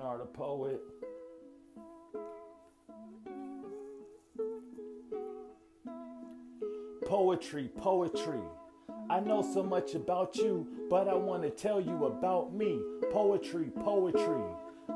AaronRThePoet. Poetry, poetry. I know so much about you, but I want to tell you about me. Poetry, poetry.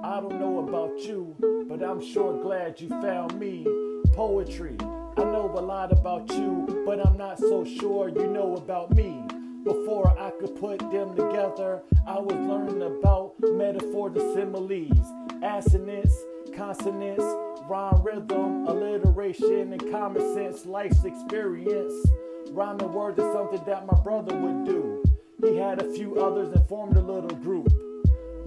I don't know about you, but I'm sure glad you found me. Poetry. I know a lot about you, but I'm not so sure you know about me. Before I could put them together, I was learning about metaphors and similes, assonance, consonants, rhyme, rhythm, alliteration, and common sense, life's experience. Rhyming words is something that my brother would do. He had a few others and formed a little group.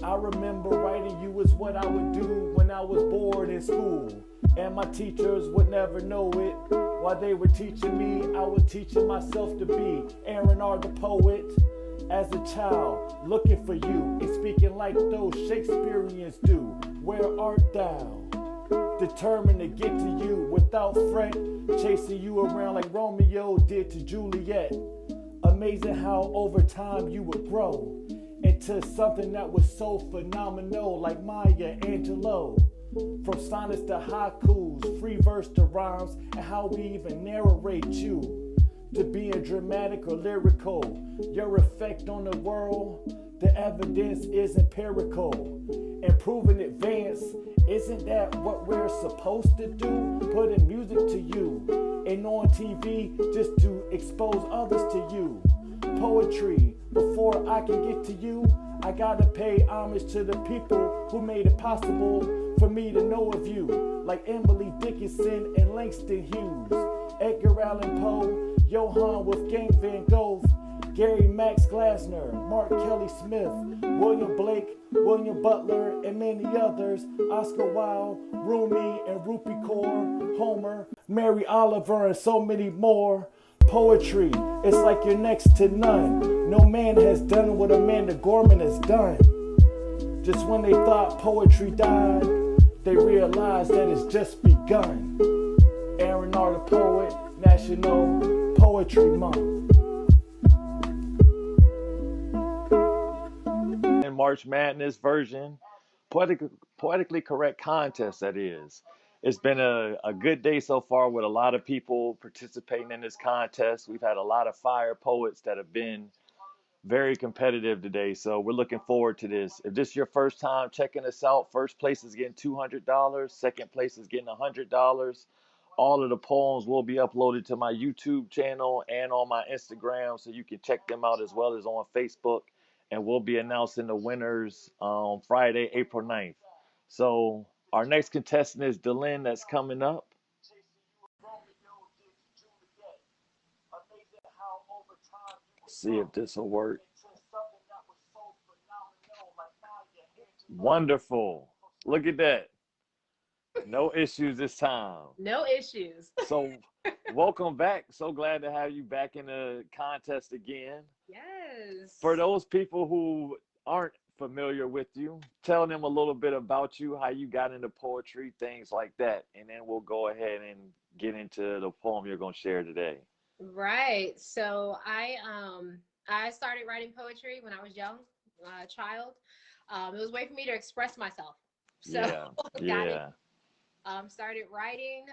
I remember writing you was what I would do when I was bored in school. And my teachers would never know it. While they were teaching me, I was teaching myself to be AaronRThePoet. As a child, looking for you and speaking like those Shakespeareans do. Where art thou? Determined to get to you without fret, chasing you around like Romeo did to Juliet. Amazing how over time you would grow into something that was so phenomenal, like Maya Angelou. From sonnets to haikus, free verse to rhymes, and how we even narrate you to being dramatic or lyrical. Your effect on the world, the evidence is empirical. Improving advance, isn't that what we're supposed to do? Putting music to you and on TV just to expose others to you. Poetry, before I can get to you, I gotta pay homage to the people who made it possible for me to know of you, like Emily Dickinson and Langston Hughes, Edgar Allan Poe, Johann Wolfgang Van Gogh, Gary Max Glazner, Marc Kelly Smith, William Blake, William Butler, and many others, Oscar Wilde, Rumi and Rupi Kaur, Homer, Mary Oliver, and so many more. Poetry, it's like you're next to none. No man has done what Amanda Goreman has done. Just when they thought poetry died, they realized that it's just begun. AaronRThePoet, National Poetry Month. In March Madness version, poetically correct contest, that is. It's been a good day so far with a lot of people participating in this contest. We've had a lot of fire poets that have been very competitive today, so we're looking forward to this. If this is your first time checking us out, first place is getting $200, second place is getting $100. All of the poems will be uploaded to my YouTube channel and on my Instagram, so you can check them out as well as on Facebook, and we'll be announcing the winners on Friday, April 9th. So our next contestant is Deelynn, that's coming up. See if this will work. Wonderful. Look at that. No issues this time. No issues. So welcome back. So glad to have you back in the contest again. Yes. For those people who aren't familiar with you, tell them a little bit about you, how you got into poetry, things like that, and then we'll go ahead and get into the poem you're going to share today. Right. So I started writing poetry when I was young, child. It was a way for me to express myself. So yeah. Started writing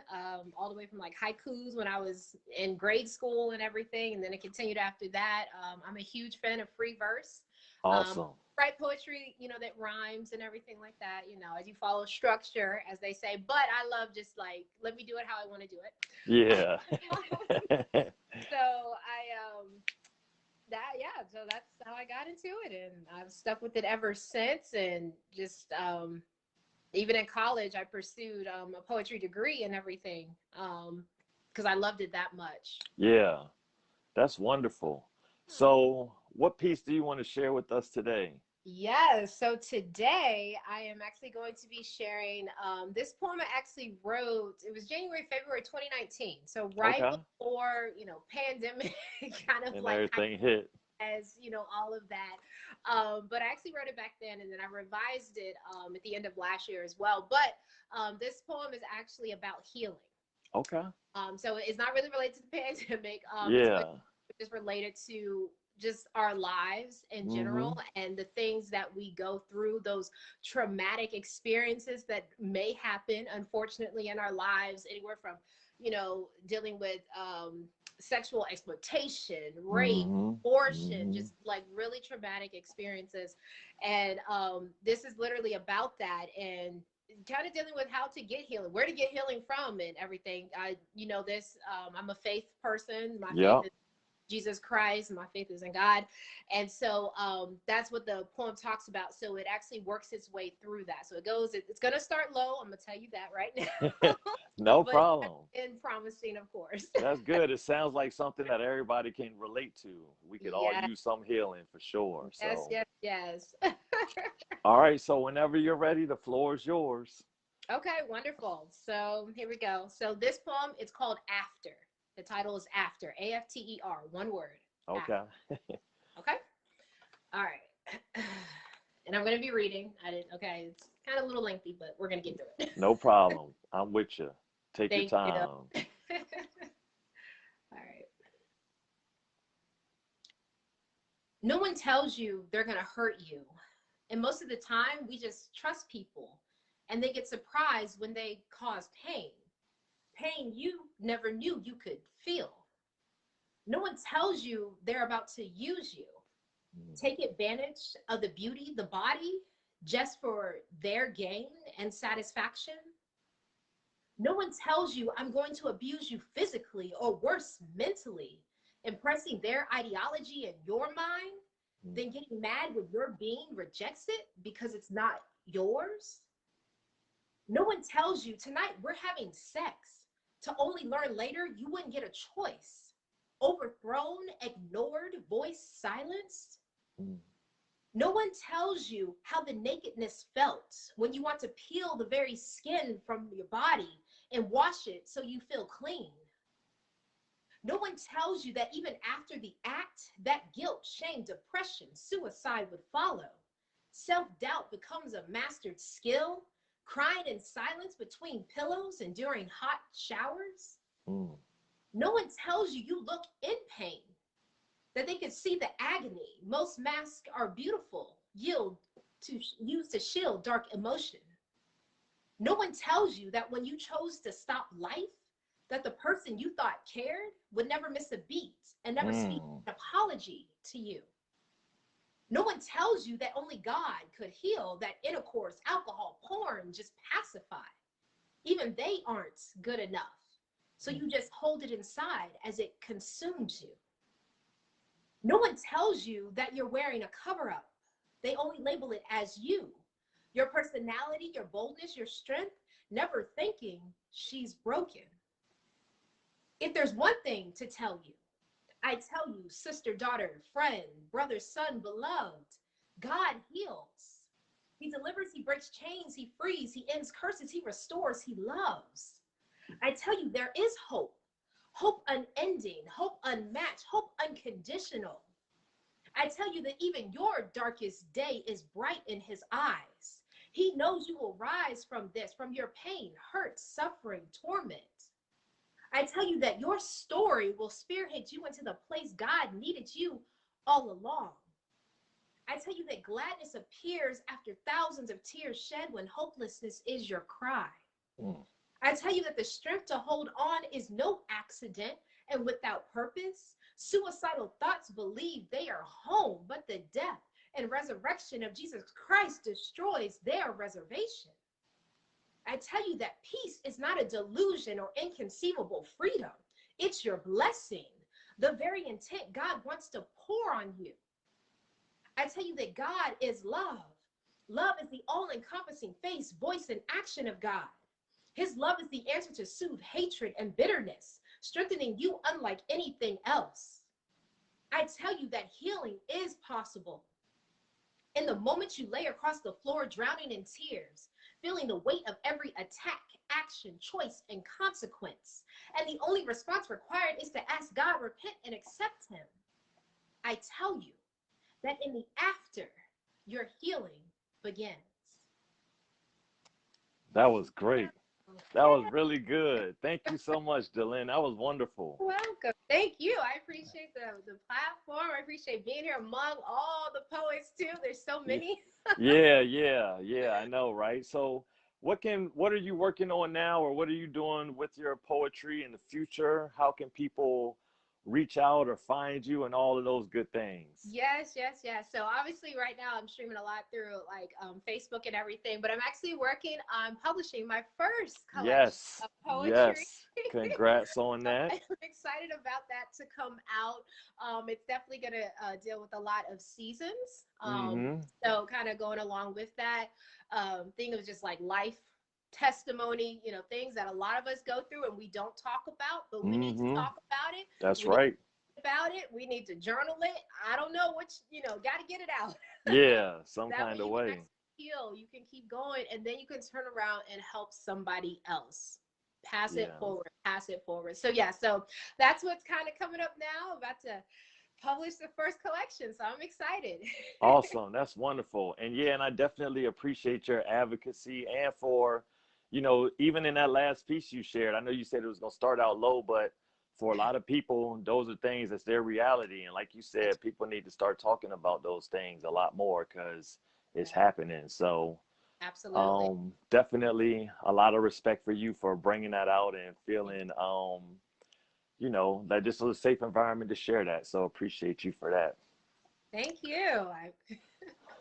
all the way from like haikus when I was in grade school and everything, and then it continued after that. I'm a huge fan of free verse. Awesome. Write poetry, that rhymes and everything like that, as you follow structure, as they say. But I love just like, let me do it how I want to do it. Yeah. So that's how I got into it, and I've stuck with it ever since. And just even in college, I pursued a poetry degree and everything because I loved it that much. Yeah, that's wonderful. So what piece do you want to share with us today? Yes, so today I am actually going to be sharing this poem I actually wrote. It was February 2019. So right before, pandemic kind of and like everything hit. As all of that. But I actually wrote it back then, and then I revised it at the end of last year as well. But this poem is actually about healing. Okay. So it's not really related to the pandemic. Yeah. It's just related to just our lives in general and the things that we go through, those traumatic experiences that may happen, unfortunately, in our lives, anywhere from, you know, dealing with sexual exploitation, rape, abortion, just like really traumatic experiences. And this is literally about that, and kind of dealing with how to get healing, where to get healing from, and everything. You know, this, I'm a faith person. My faith is Jesus Christ. My faith is in God. And so that's what the poem talks about. So it actually works its way through that. So it goes, it's going to start low. I'm going to tell you that right now. No problem. And promising, of course. That's good. It sounds like something that everybody can relate to. We could all use some healing for sure. Yes, So. yes. All right. So whenever you're ready, the floor is yours. Okay, wonderful. So here we go. So this poem, it's called After. The title is After, A-F-T-E-R, one word. Okay. Okay. All right. And I'm going to be reading. Okay, it's kind of a little lengthy, but we're going to get through it. No problem. I'm with you. Take your Thank time. you. All right. No one tells you they're going to hurt you. And most of the time, we just trust people. And they get surprised when they cause pain. Pain you never knew you could feel. No one tells you they're about to use you. Take advantage of the beauty, the body, just for their gain and satisfaction. No one tells you I'm going to abuse you physically or worse, mentally, impressing their ideology in your mind, then getting mad when your being rejects it because it's not yours. No one tells you tonight we're having sex, to only learn later you wouldn't get a choice. Overthrown, ignored, voice silenced. No one tells you how the nakedness felt when you want to peel the very skin from your body and wash it so you feel clean. No one tells you that even after the act, that guilt, shame, depression, suicide would follow. Self-doubt becomes a mastered skill, crying in silence between pillows and during hot showers. No one tells you you look in pain, that they can see the agony. Most masks are beautiful, used to shield dark emotion. No one tells you that when you chose to stop life, that the person you thought cared would never miss a beat and never speak an apology to you. No one tells you that only God could heal, that intercourse, alcohol, porn just pacify. Even they aren't good enough. So you just hold it inside as it consumes you. No one tells you that you're wearing a cover-up. They only label it as you. Your personality, your boldness, your strength, never thinking she's broken. If there's one thing to tell you, I tell you, sister, daughter, friend, brother, son, beloved, God heals. He delivers, he breaks chains, he frees, he ends curses, he restores, he loves. I tell you, there is hope. Hope unending, hope unmatched, hope unconditional. I tell you that even your darkest day is bright in his eyes. He knows you will rise from this, from your pain, hurt, suffering, torment. I tell you that your story will spearhead you into the place God needed you all along. I tell you that gladness appears after thousands of tears shed when hopelessness is your cry. I tell you that the strength to hold on is no accident and without purpose. Suicidal thoughts believe they are home, but the death and resurrection of Jesus Christ destroys their reservation. I tell you that peace is not a delusion or inconceivable freedom. It's your blessing, the very intent God wants to pour on you. I tell you that God is love. Love is the all-encompassing face, voice, and action of God. His love is the answer to soothe hatred and bitterness, strengthening you unlike anything else. I tell you that healing is possible. In the moment you lay across the floor, drowning in tears, feeling the weight of every attack, action, choice, and consequence, and the only response required is to ask God, repent, and accept him. I tell you that in the after, your healing begins. That was great. That was really good. Thank you so much, Deelynn. That was wonderful. Welcome. Thank you. I appreciate the platform. I appreciate being here among all the poets too. There's so many. Yeah. I know, right? So what are you working on now, or what are you doing with your poetry in the future? How can people reach out or find you and all of those good things? Yes. So obviously right now I'm streaming a lot through like Facebook and everything, but I'm actually working on publishing my first collection Yes. of poetry. Yes. Congrats on So that. I'm excited about that to come out. It's definitely going to deal with a lot of seasons. So kind of going along with that thing of just like life testimony, you know, things that a lot of us go through and we don't talk about, but we need to talk about it. That's We right. about it. We need to journal it. I don't know which, you know, got to get it out. Yeah, some That kind way of you way. can heal. You can keep going, and then you can turn around and help somebody else. Pass it forward. So yeah, so that's what's kind of coming up now. About to publish the first collection, so I'm excited. Awesome. That's wonderful. And yeah, and I definitely appreciate your advocacy, and for, you know, even in that last piece you shared, I know you said it was going to start out low, but for a lot of people, those are things that's their reality. And like you said, people need to start talking about those things a lot more because it's happening. So Absolutely. definitely a lot of respect for you for bringing that out and feeling, you know, that this was a safe environment to share that. So appreciate you for that. Thank you.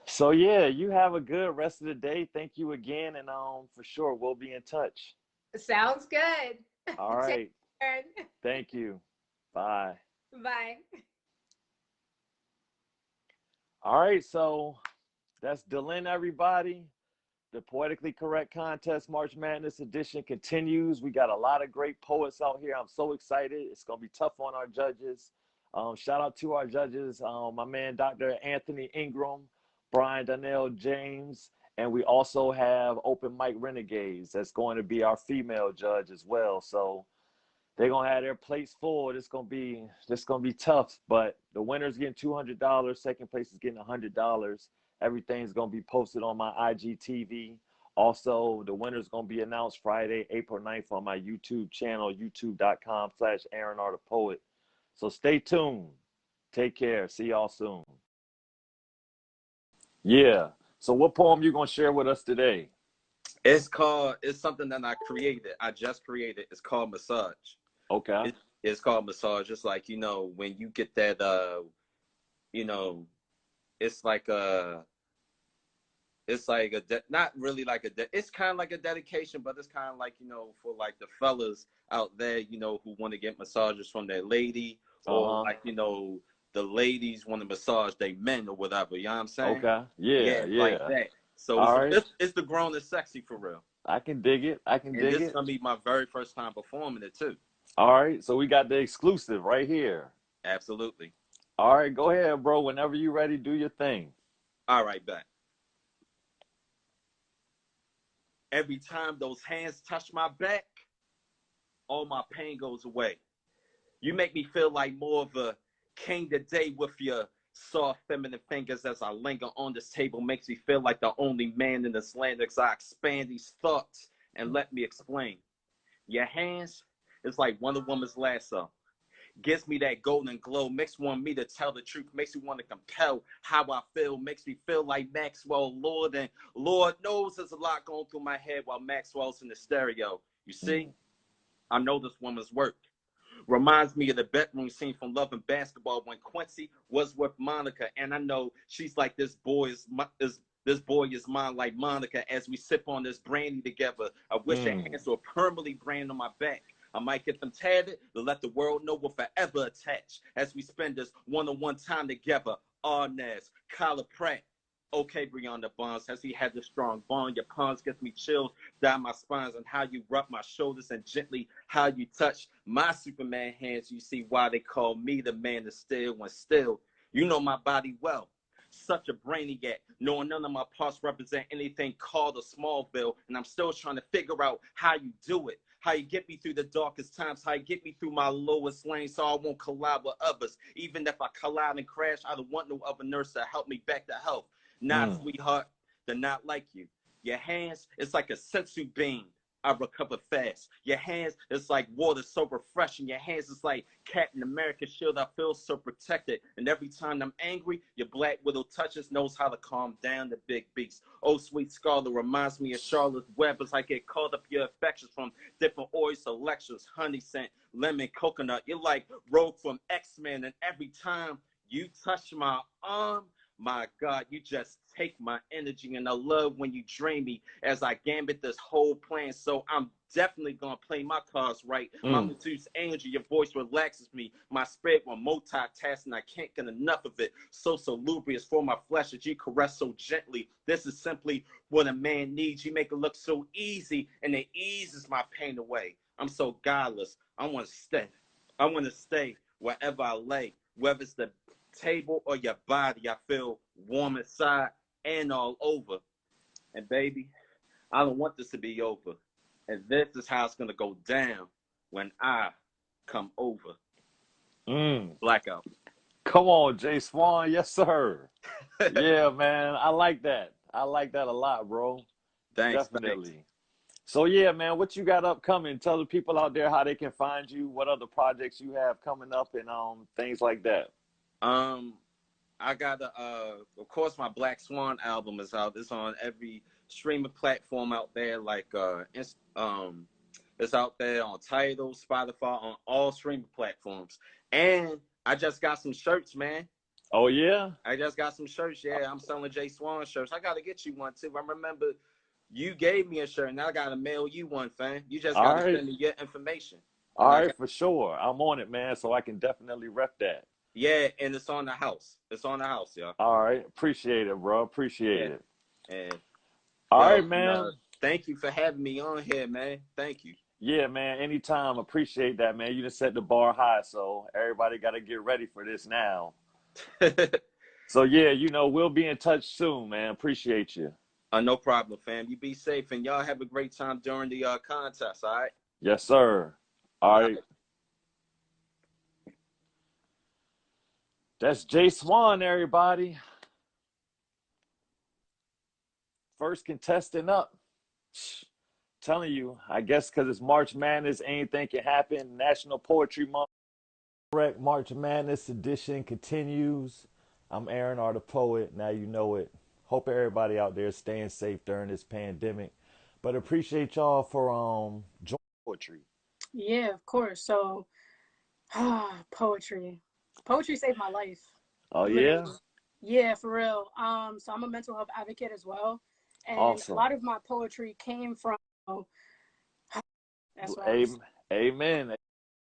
So yeah, you have a good rest of the day. Thank you again, and for sure we'll be in touch. Sounds good. All right. Care. Thank you. Bye. Bye. All right, so that's Deelynn, everybody. The Poetically Correct Contest March Madness edition continues. We got a lot of great poets out here. I'm so excited. It's going to be tough on our judges. Shout out to our judges, my man, Dr. Anthony Ingram, Brian Donnell James, and we also have Open Mic Renegades. That's going to be our female judge as well. So they're going to have their plates full. It's going to be tough, but the winner's getting $200. Second place is getting $100. Everything's going to be posted on my IGTV. Also, the winner's going to be announced Friday, April 9th on my YouTube channel, youtube.com/AaronRThePoet. So stay tuned. Take care. See y'all soon. Yeah. So what poem you going to share with us today? It's something that I created. I just created. It's called Massage. Okay. It's called Massage. It's like, you know, when you get that, you know, it's like not really like it's kind of like a dedication, but it's kind of like, you know, for like the fellas out there, you know, who want to get massages from their lady, or like, you know, the ladies want to massage their men or whatever. You know what I'm saying? Okay. Yeah. Like that. So it's the grown and sexy for real. I can dig it. And this is gonna be my very first time performing it too. All right. So we got the exclusive right here. Absolutely. All right. Go ahead, bro. Whenever you're ready, do your thing. All right, bet. Every time those hands touch my back, all my pain goes away. You make me feel like more of a king today with your soft feminine fingers as I linger on this table. Makes me feel like the only man in this land as I expand these thoughts. And let me explain. Your hands is like Wonder Woman's lasso. Gives me that golden glow. Makes want me to tell the truth. Makes me want to compel how I feel. Makes me feel like Maxwell Lord. And Lord knows there's a lot going through my head while Maxwell's in the stereo. You see, I know this woman's work. Reminds me of the bedroom scene from Love and Basketball when Quincy was with Monica. And I know she's like, this boy is mine like Monica. As we sip on this brandy together, I wish your hands were permanently brand on my back. I might get them tatted to let the world know we're forever attached as we spend this one-on-one time together. Arnaz, Kyla Pratt, okay, Brianna Bonds, has he had the strong bond? Your palms gets me chills down my spines, and how you rub my shoulders and gently how you touch my Superman hands. You see why they call me the man of steel, when still you know my body well. Such a brainiac, knowing none of my parts represent anything called a Smallville, and I'm still trying to figure out how you do it. How you get me through the darkest times, how you get me through my lowest lane so I won't collide with others. Even if I collide and crash, I don't want no other nurse to help me back to health. Not sweetheart, they're not like you. Your hands, it's like a sensu beam. I recover fast. Your hands, it's like water so refreshing. Your hands is like Captain America's shield. I feel so protected. And every time I'm angry, your black widow touches, knows how to calm down the big beast. Oh, sweet Scarlet reminds me of Charlotte's Web as I get caught up your affections from different oil selections, honey scent, lemon, coconut. You're like Rogue from X-Men. And every time you touch my arm, my God, you just take my energy, and I love when you drain me as I gambit this whole plan. So I'm definitely going to play my cards right. My Medusa angel, your voice relaxes me. My spirit will multitask, and I can't get enough of it. So salubrious for my flesh that you caress so gently. This is simply what a man needs. You make it look so easy, and it eases my pain away. I'm so godless. I want to stay. I want to stay wherever I lay, whether it's the table or your body. I feel warm inside and all over. And baby, I don't want this to be over. And this is how it's gonna go down when I come over. Blackout. Come on, J Swann. Yes, sir. Yeah, man. I like that. I like that a lot, bro. Thanks. Definitely. Thanks. So yeah, man, what you got upcoming? Tell the people out there how they can find you, what other projects you have coming up, and things like that. I got of course, my Black Swan album is out. It's on every streaming platform out there. Like it's out there on Tidal, Spotify, on all streaming platforms. And I just got some shirts, man. Oh yeah, I just got some shirts. Yeah, I'm selling J Swan shirts. I gotta get you one too. I remember you gave me a shirt, and I gotta mail you one, fam. You just gotta send me your information. All right, for sure. I'm on it, man. So I can definitely rep that. Yeah, and it's on the house. It's on the house, y'all. All right. Appreciate it, bro. Appreciate it. And all right, man. Thank you for having me on here, man. Thank you. Yeah, man. Anytime. Appreciate that, man. You just set the bar high, so everybody got to get ready for this now. So, yeah, we'll be in touch soon, man. Appreciate you. No problem, fam. You be safe, and y'all have a great time during the contest, all right? Yes, sir. All right. That's J Swann, everybody. First contestant up. Telling you, I guess because it's March Madness, anything can happen. National Poetry Month. Correct. March Madness edition continues. I'm AaronRThePoet. Now you know it. Hope everybody out there is staying safe during this pandemic. But appreciate y'all for joining poetry. Yeah, of course. So, poetry. Poetry saved my life. Oh, literally. yeah? Yeah, for real. So I'm a mental health advocate as well. And awesome. A lot of my poetry came from that's right. Amen.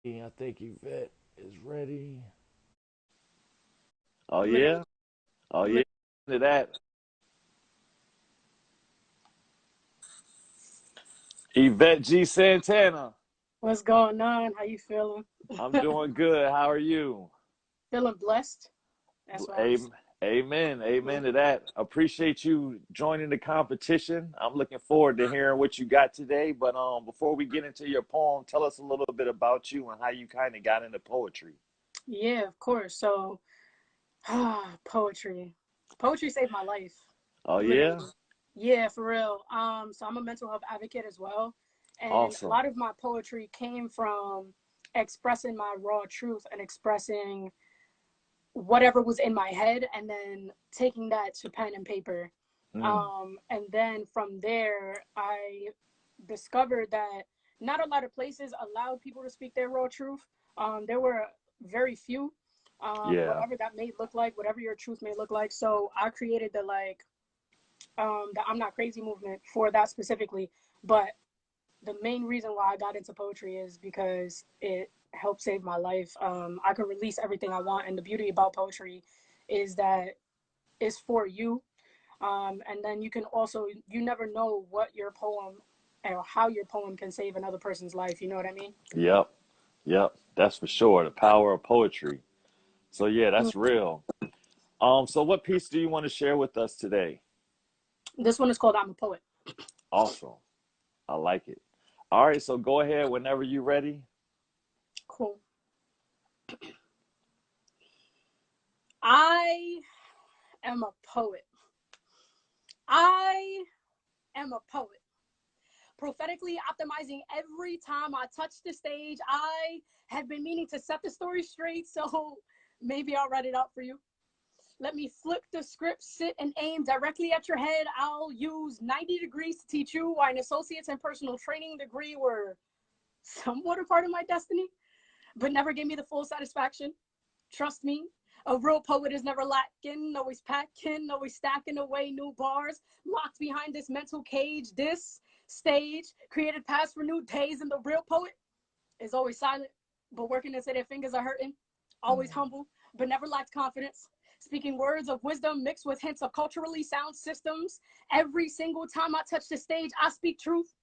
I think Yvette is ready. Oh, yeah? Oh, yeah. To that. Yvette G, Santana. What's going on? How you feeling? I'm doing good. How are you? Feeling blessed. That's right. Amen. Amen to that. Appreciate you joining the competition. I'm looking forward to hearing what you got today. But before we get into your poem, tell us a little bit about you and how you kind of got into poetry. Yeah, of course. So, poetry. Poetry saved my life. Oh, literally. Yeah? Yeah, for real. So I'm a mental health advocate as well. And awesome. A lot of my poetry came from expressing my raw truth and expressing whatever was in my head and then taking that to pen and paper. And then from there, I discovered that not a lot of places allowed people to speak their raw truth. There were very few, whatever that may look like, whatever your truth may look like. So I created the I'm Not Crazy movement for that specifically. But the main reason why I got into poetry is because it helped save my life. I could release everything I want. And the beauty about poetry is that it's for you. And then you can also, you never know what your poem or how your poem can save another person's life. You know what I mean? Yep. That's for sure. The power of poetry. So yeah, that's real. So what piece do you want to share with us today? This one is called I'm a Poet. Awesome. I like it. All right, so go ahead whenever you're ready. Cool. I am a poet. I am a poet. prophetically optimizing every time I touch the stage. I have been meaning to set the story straight, so maybe I'll write it out for you. Let me flip the script, sit and aim directly at your head. I'll use 90 degrees to teach you why an associate's and personal training degree were somewhat a part of my destiny, but never gave me the full satisfaction. Trust me, a real poet is never lacking, always packing, always stacking away new bars, locked behind this mental cage. This stage created paths for new days, and the real poet is always silent, but working until their fingers are hurting. Always humble, but never lacked confidence. Speaking words of wisdom mixed with hints of culturally sound systems. Every single time I touch the stage, I speak truth.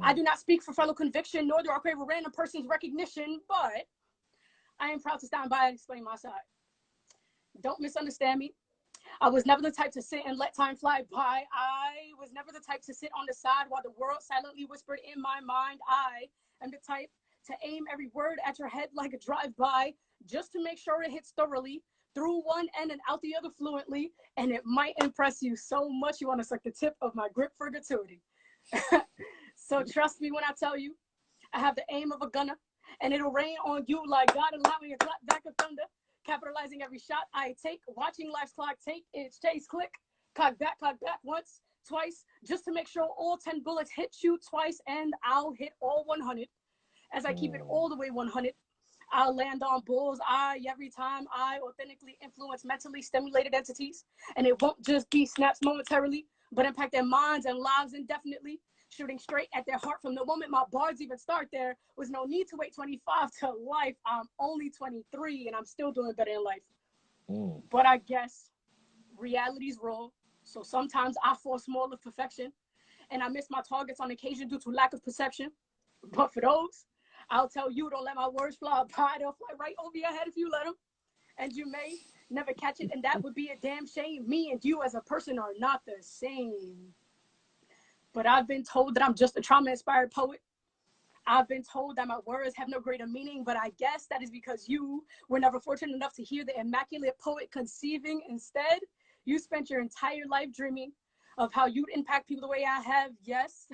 I do not speak for fellow conviction, nor do I crave a random person's recognition, but I am proud to stand by and explain my side. Don't misunderstand me. I was never the type to sit and let time fly by. I was never the type to sit on the side while the world silently whispered in my mind. I am the type to aim every word at your head like a drive-by, just to make sure it hits thoroughly, through one end and out the other fluently, and it might impress you so much you want to suck the tip of my grip for gratuity. So trust me when I tell you, I have the aim of a gunner, and it'll rain on you like God allowing a clap back of thunder, capitalizing every shot I take, watching life's clock take its chase, click, cock back once, twice, just to make sure all 10 bullets hit you twice, and I'll hit all 100. As I keep it all the way 100, I'll land on bullseye every time I authentically influence mentally stimulated entities. And it won't just be snaps momentarily, but impact their minds and lives indefinitely, shooting straight at their heart from the moment my bars even start. There was no need to wait 25 to life. I'm only 23 and I'm still doing better in life. But I guess reality's raw, so sometimes I fall small of perfection, and I miss my targets on occasion due to lack of perception. But for those, I'll tell you, don't let my words fly by. They'll fly right over your head if you let them. And you may never catch it, and that would be a damn shame. Me and you as a person are not the same. But I've been told that I'm just a trauma-inspired poet. I've been told that my words have no greater meaning, but I guess that is because you were never fortunate enough to hear the immaculate poet conceiving. Instead, you spent your entire life dreaming of how you'd impact people the way I have. Yes,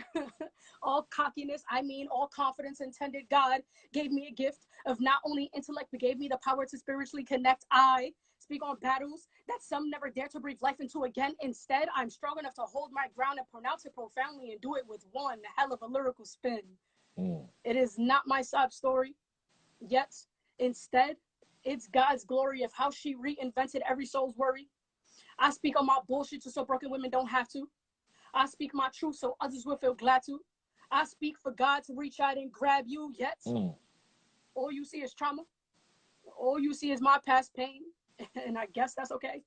all cockiness, I mean all confidence intended. God gave me a gift of not only intellect, but gave me the power to spiritually connect. I speak on battles that some never dare to breathe life into again. Instead, I'm strong enough to hold my ground and pronounce it profoundly and do it with one hell of a lyrical spin. It is not my sob story, yet instead, it's God's glory of how she reinvented every soul's worry. I speak on my bullshit so broken women don't have to. I speak my truth so others will feel glad to. I speak for God to reach out and grab you, yet all you see is trauma. All you see is my past pain, and I guess that's okay.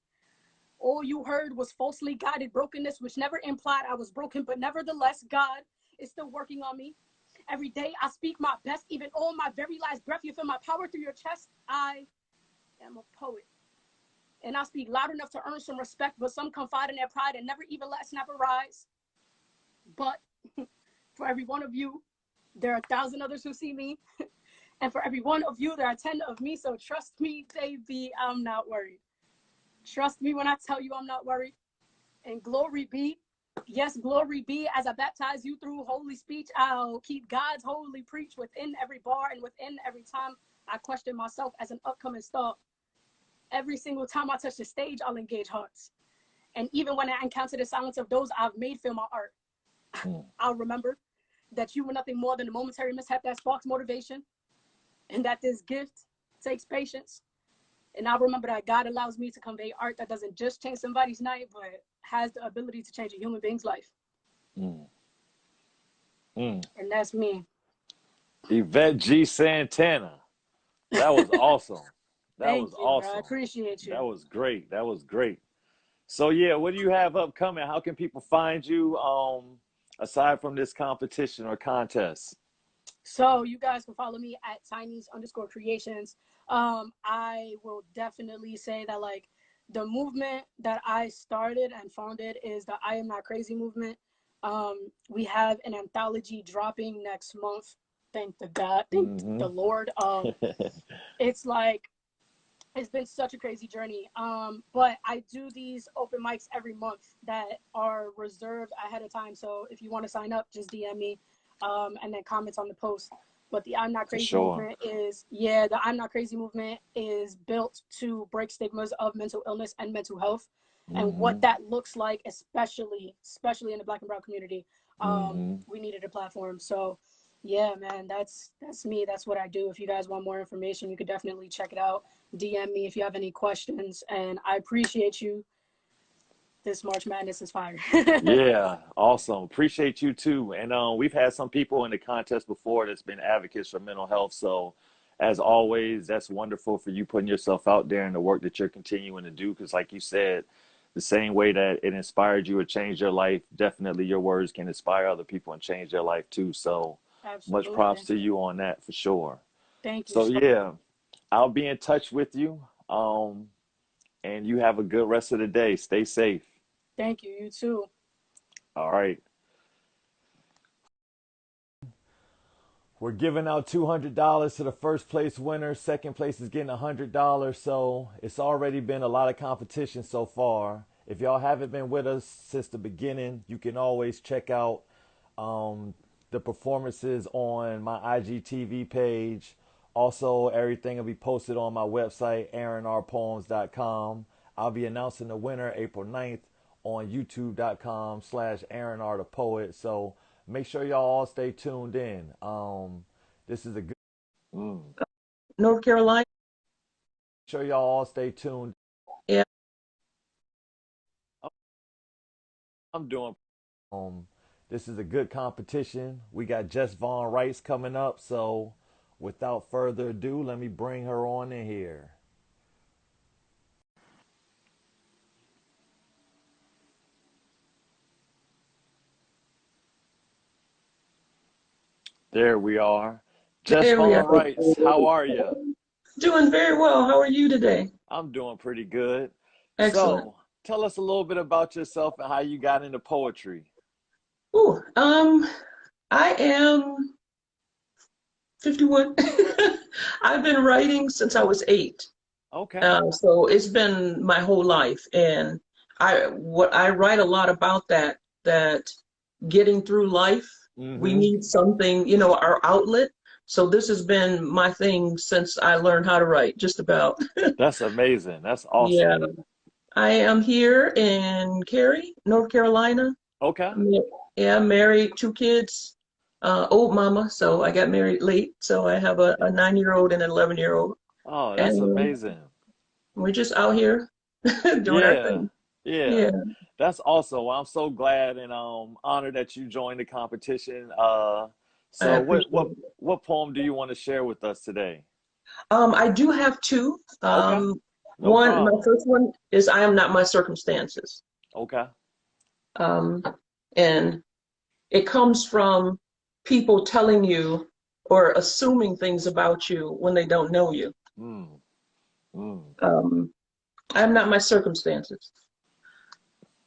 All you heard was falsely guided brokenness, which never implied I was broken, but nevertheless, God is still working on me. Every day I speak my best, even on my very last breath. You feel my power through your chest. I am a poet. And I speak loud enough to earn some respect, but some confide in their pride and never even let snap arise. But for every one of you, there are 1,000 others who see me. And for every one of you, there are 10 of me. So trust me, baby, I'm not worried. Trust me when I tell you I'm not worried. And glory be, yes, glory be, as I baptize you through holy speech. I'll keep God's holy preach within every bar and within every time I question myself as an upcoming star. Every single time I touch the stage, I'll engage hearts. And even when I encounter the silence of those I've made feel my art, I'll remember that you were nothing more than a momentary mishap that sparks motivation, and that this gift takes patience. And I'll remember that God allows me to convey art that doesn't just change somebody's night, but has the ability to change a human being's life. And that's me. Yvette G. Santana. That was awesome. Thank you, awesome. bro. I appreciate you. That was great. That was great. So yeah, what do you have upcoming? How can people find you aside from this competition or contest? So you guys can follow me at Chinese_creations. I will definitely say that like the movement that I started and founded is the I Am Not Crazy movement. We have an anthology dropping next month. Thank the God, thank the Lord. It's like It's been such a crazy journey. But I do these open mics every month that are reserved ahead of time. So if you want to sign up, just DM me, and then comments on the post. But the I'm Not Crazy movement is, the I'm Not Crazy movement is built to break stigmas of mental illness and mental health, and what that looks like, especially in the Black and brown community. We needed a platform. So yeah, man, that's me. That's what I do. If you guys want more information, you could definitely check it out. DM me if you have any questions, and I appreciate you. This March Madness is fire. Yeah, awesome. Appreciate you too. And we've had some people in the contest before that's been advocates for mental health. So as always, that's wonderful for you putting yourself out there and the work that you're continuing to do. Because like you said, the same way that it inspired you or changed your life, definitely your words can inspire other people and change their life too. So Absolutely. much props to you on that for sure. Thank you. So yeah, I'll be in touch with you. And you have a good rest of the day. Stay safe. Thank you. You too. All right. We're giving out $200 to the first place winner. Second place is getting $100. So it's already been a lot of competition so far. If y'all haven't been with us since the beginning, you can always check out the performances on my IGTV page. Also, everything will be posted on my website, AaronRThePoet.com. I'll be announcing the winner April 9th on youtube.com/AaronRThePoet. So make sure y'all all stay tuned in. This is a good North Carolina. Make sure y'all all stay tuned. Yeah. I'm doing. This is a good competition. We got Jess Vaughn Writes coming up. So without further ado, let me bring her on in here. There we are. Jess Vaughn Writes, how are you? Doing very well. How are you today? I'm doing pretty good. Excellent. So tell us a little bit about yourself and how you got into poetry. Ooh, I am 51. I've been writing since I was 8. Okay. So it's been my whole life, and I write a lot about that getting through life. We need something, you know, our outlet. So this has been my thing since I learned how to write, just about. That's amazing. That's awesome. Yeah. I am here in Cary, North Carolina. Okay. Yeah, married, 2 kids, old mama. So I got married late. So I have a 9-year-old and an 11-year-old. Oh, that's amazing. We're just out here doing our thing. Yeah. That's awesome. Well, I'm so glad and honored that you joined the competition. So what poem do you want to share with us today? I do have 2. Okay. My first one is I Am Not My Circumstances. Okay. And it comes from people telling you or assuming things about you when they don't know you. I am not my circumstances.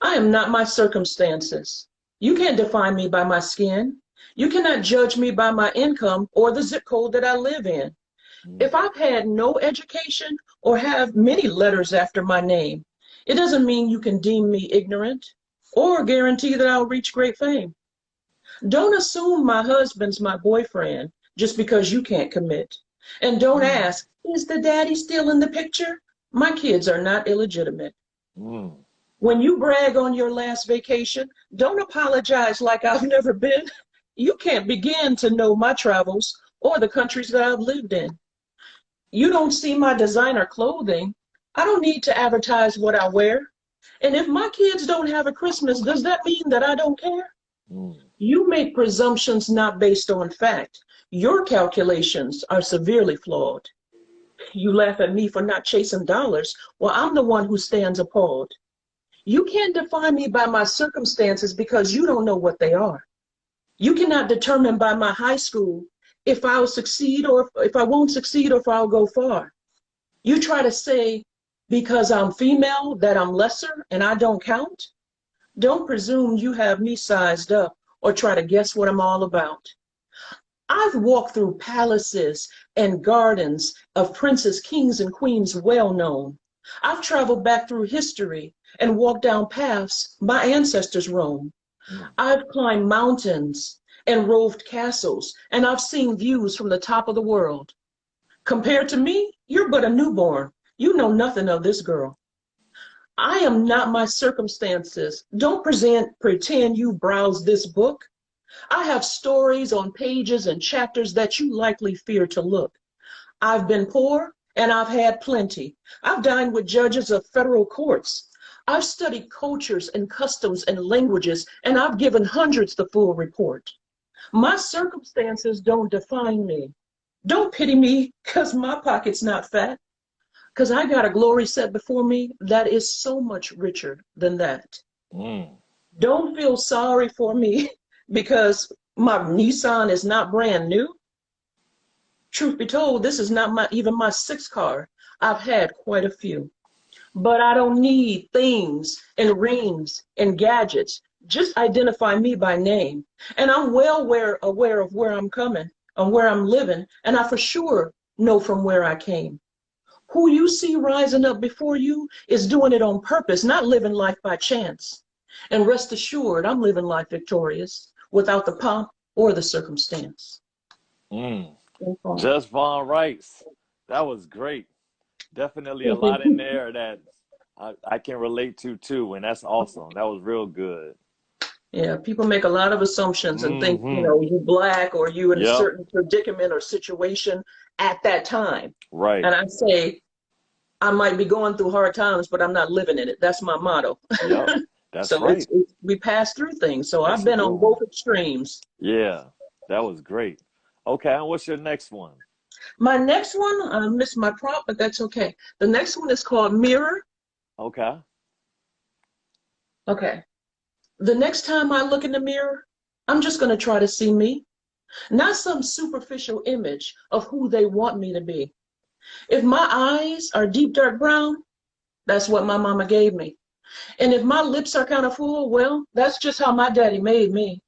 I am not my circumstances. You can't define me by my skin. You cannot judge me by my income or the zip code that I live in. If I've had no education or have many letters after my name, it doesn't mean you can deem me ignorant or guarantee that I'll reach great fame. Don't assume my husband's my boyfriend just because you can't commit. And don't ask, is the daddy still in the picture? My kids are not illegitimate. When you brag on your last vacation, don't apologize like I've never been. You can't begin to know my travels or the countries that I've lived in. You don't see my designer clothing. I don't need to advertise what I wear. And if my kids don't have a Christmas, does that mean that I don't care? You make presumptions not based on fact. Your calculations are severely flawed. You laugh at me for not chasing dollars, while I'm the one who stands appalled. You can't define me by my circumstances because you don't know what they are. You cannot determine by my high school if I'll succeed or if I won't succeed or if I'll go far. You try to say because I'm female that I'm lesser and I don't count. Don't presume you have me sized up or try to guess what I'm all about. I've walked through palaces and gardens of princes, kings, and queens well known. I've traveled back through history and walked down paths my ancestors roamed. I've climbed mountains and roved castles, and I've seen views from the top of the world. Compared to me, you're but a newborn. You know nothing of this girl. I am not my circumstances. Don't pretend you browse this book. I have stories on pages and chapters that you likely fear to look. I've been poor and I've had plenty. I've dined with judges of federal courts. I've studied cultures and customs and languages, and I've given hundreds the full report. My circumstances don't define me. Don't pity me because my pocket's not fat, because I got a glory set before me that is so much richer than that. Don't feel sorry for me because my Nissan is not brand new. Truth be told, this is not even my sixth car. I've had quite a few. But I don't need things and rings and gadgets. Just identify me by name. And I'm well aware of where I'm coming and where I'm living, and I for sure know from where I came. Who you see rising up before you is doing it on purpose, not living life by chance. And rest assured, I'm living life victorious, without the pomp or the circumstance. Jess Vaughn Writes. That was great. Definitely a lot in there that I can relate to too, and that's awesome. That was real good. Yeah, people make a lot of assumptions and think, you know, you're black or you in a certain predicament or situation at that time. Right. And I say, I might be going through hard times, but I'm not living in it. That's my motto. Yep, that's so right. We pass through things. So That's I've been on both extremes. Yeah, that was great. Okay, and what's your next one? My next one, I missed my prop, but that's okay. The next one is called Mirror. Okay. Okay. The next time I look in the mirror, I'm just going to try to see me, not some superficial image of who they want me to be. If my eyes are deep dark brown, that's what my mama gave me. And if my lips are kind of full, well, that's just how my daddy made me.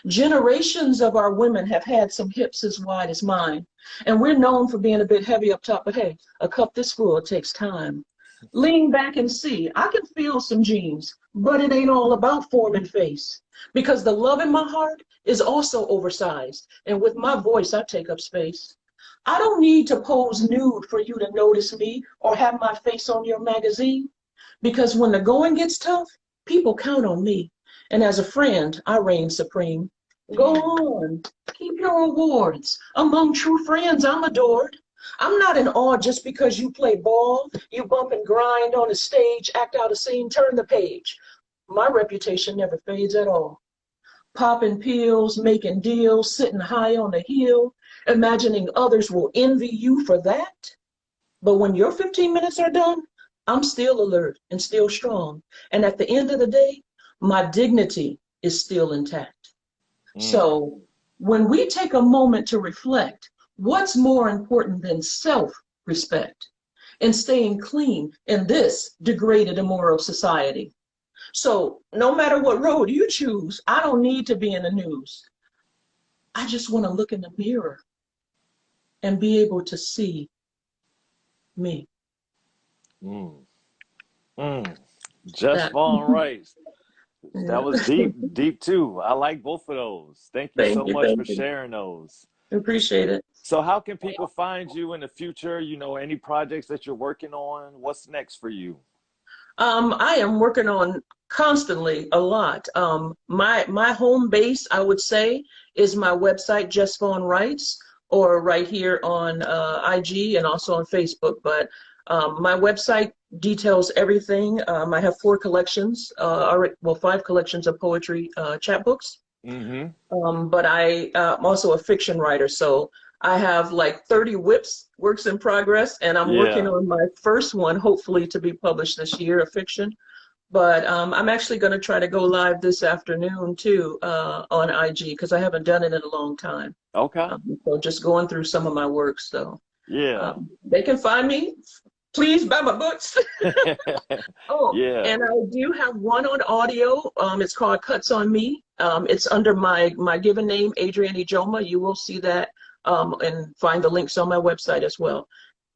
Generations of our women have had some hips as wide as mine, and we're known for being a bit heavy up top, but hey, a cup this full takes time. Lean back and see, I can feel some jeans, but it ain't all about form and face, because the love in my heart is also oversized, and with my voice, I take up space. I don't need to pose nude for you to notice me or have my face on your magazine, because when the going gets tough, people count on me, and as a friend, I reign supreme. Go on, keep your awards. Among true friends, I'm adored. I'm not in awe just because you play ball, you bump and grind on the stage, act out a scene, turn the page. My reputation never fades at all. Popping pills, making deals, sitting high on the hill, imagining others will envy you for that. But when your 15 minutes are done, I'm still alert and still strong. And at the end of the day, my dignity is still intact. So when we take a moment to reflect, what's more important than self-respect and staying clean in this degraded, immoral society? So no matter what road you choose, I don't need to be in the news. I just want to look in the mirror and be able to see me. Jess Vaughn Writes. That was deep too. I like both of those. Thank you so much for sharing those. I appreciate it. So how can people find you in the future? You know, any projects that you're working on? What's next for you? I am working on constantly a lot. My home base, I would say, is my website, Jess Vaughn Writes, or right here on IG and also on Facebook. But my website details everything. I have 4 collections, 5 collections of poetry chapbooks. But I'm also a fiction writer, so I have like 30 works in progress, and I'm working on my first one, hopefully to be published this year, a fiction. But I'm actually going to try to go live this afternoon too on IG, because I haven't done it in a long time. Okay. So just going through some of my works, though. Yeah. They can find me Please buy my books. Oh, Yeah. and I do have one on audio. It's called Cuts on Me. It's under my given name, Adrienne Ijoma. You will see that and find the links on my website as well.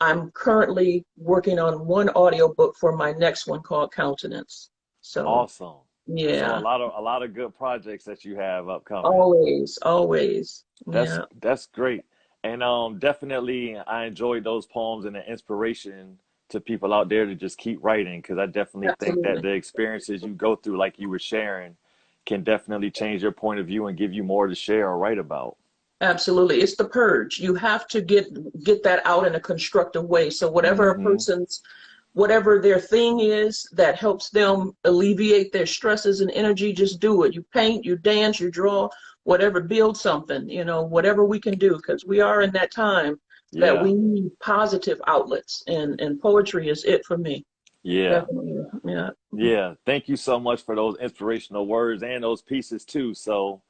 I'm currently working on one audio book for my next one called Countenance. So Awesome. yeah. So a lot of good projects that you have upcoming. Always, always. Yeah. That's great. And definitely I enjoyed those poems and the inspiration to people out there to just keep writing, because I definitely think that Absolutely. the experiences you go through, like you were sharing, can definitely change your point of view and give you more to share or write about. Absolutely. It's the purge. You have to get that out in a constructive way. So whatever a person's, whatever their thing is that helps them alleviate their stresses and energy, just do it. You paint, you dance, you draw, whatever, build something, you know, whatever we can do, because we are in that time that we need positive outlets, and poetry is it for me. Yeah. Definitely. Yeah. Yeah. Thank you so much for those inspirational words and those pieces too. So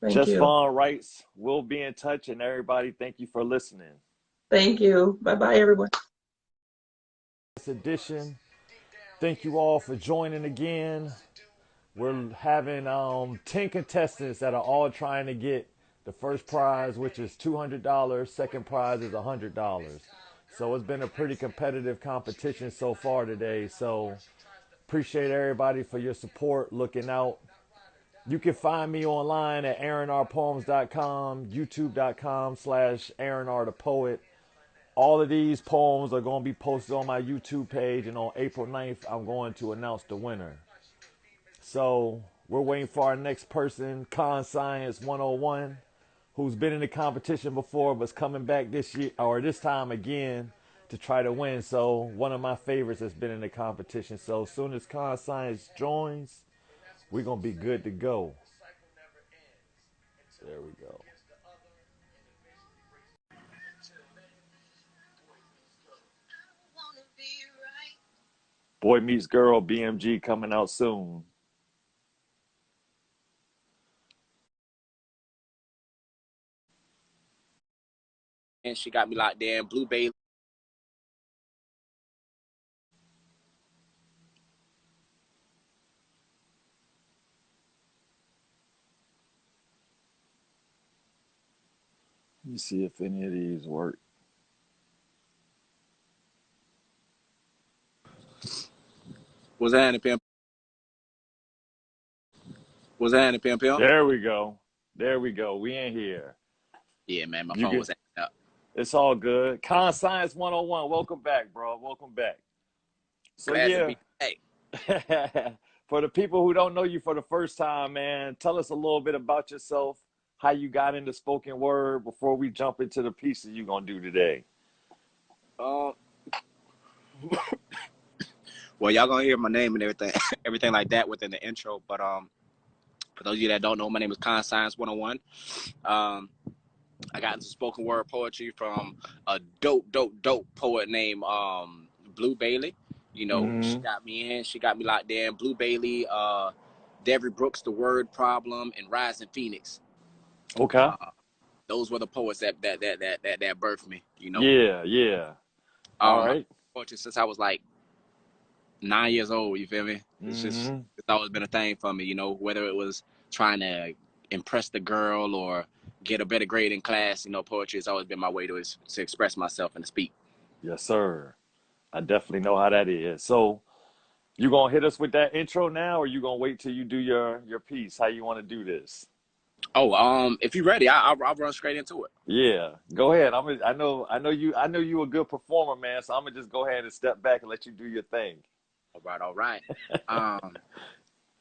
Thank Jess you. Vaughn Writes, we'll be in touch, and everybody, thank you for listening. Thank you. Bye-bye, everyone. This edition. Thank you all for joining again. We're having 10 contestants that are all trying to get the first prize, which is $200. Second prize is $100. So it's been a pretty competitive competition so far today. So appreciate everybody for your support, looking out. You can find me online at AaronRThePoems.com, YouTube.com/AaronRThePoet. All of these poems are going to be posted on my YouTube page, and on April 9th, I'm going to announce the winner. So we're waiting for our next person, Konscience 101, who's been in the competition before but's coming back this year or this time again to try to win. So one of my favorites has been in the competition. So as soon as Konscience joins, we're going to be good to go. There we go. Boy Meets Girl, BMG coming out soon. And she got me locked in. Blue Bailey. Let me see if any of these work. Was that in Pimp? Was that in Pimp? There we go. There we go. We in here. Yeah, man, my phone was acting up. It's all good. Konscience 101. Welcome back, bro. Welcome back. So Glad yeah. to be back. For the people who don't know you for the first time, man, tell us a little bit about yourself, how you got into spoken word before we jump into the pieces you're gonna do today. Well, y'all gonna hear my name and everything like that within the intro. But for those of you that don't know, my name is Konscience 101. I got into spoken word poetry from a dope poet named Blue Bailey. You know, she got me in, she got me locked in. Blue Bailey, Devery Brooks, The Word Problem, and Rising Phoenix. Okay. Those were the poets that birthed me. You know. Yeah. All right. Poetry since I was like 9 years old. You feel me? It's it's always been a thing for me. You know, whether it was trying to impress the girl or get a better grade in class, you know, poetry has always been my way to express myself and to speak. Yes, sir. I definitely know how that is. So you gonna hit us with that intro now, or you gonna wait till you do your piece? How you want to do this? Oh, if you're ready, I'll run straight into it. Yeah, go ahead. I know you a good performer, man. So I'm gonna just go ahead and step back and let you do your thing. All right.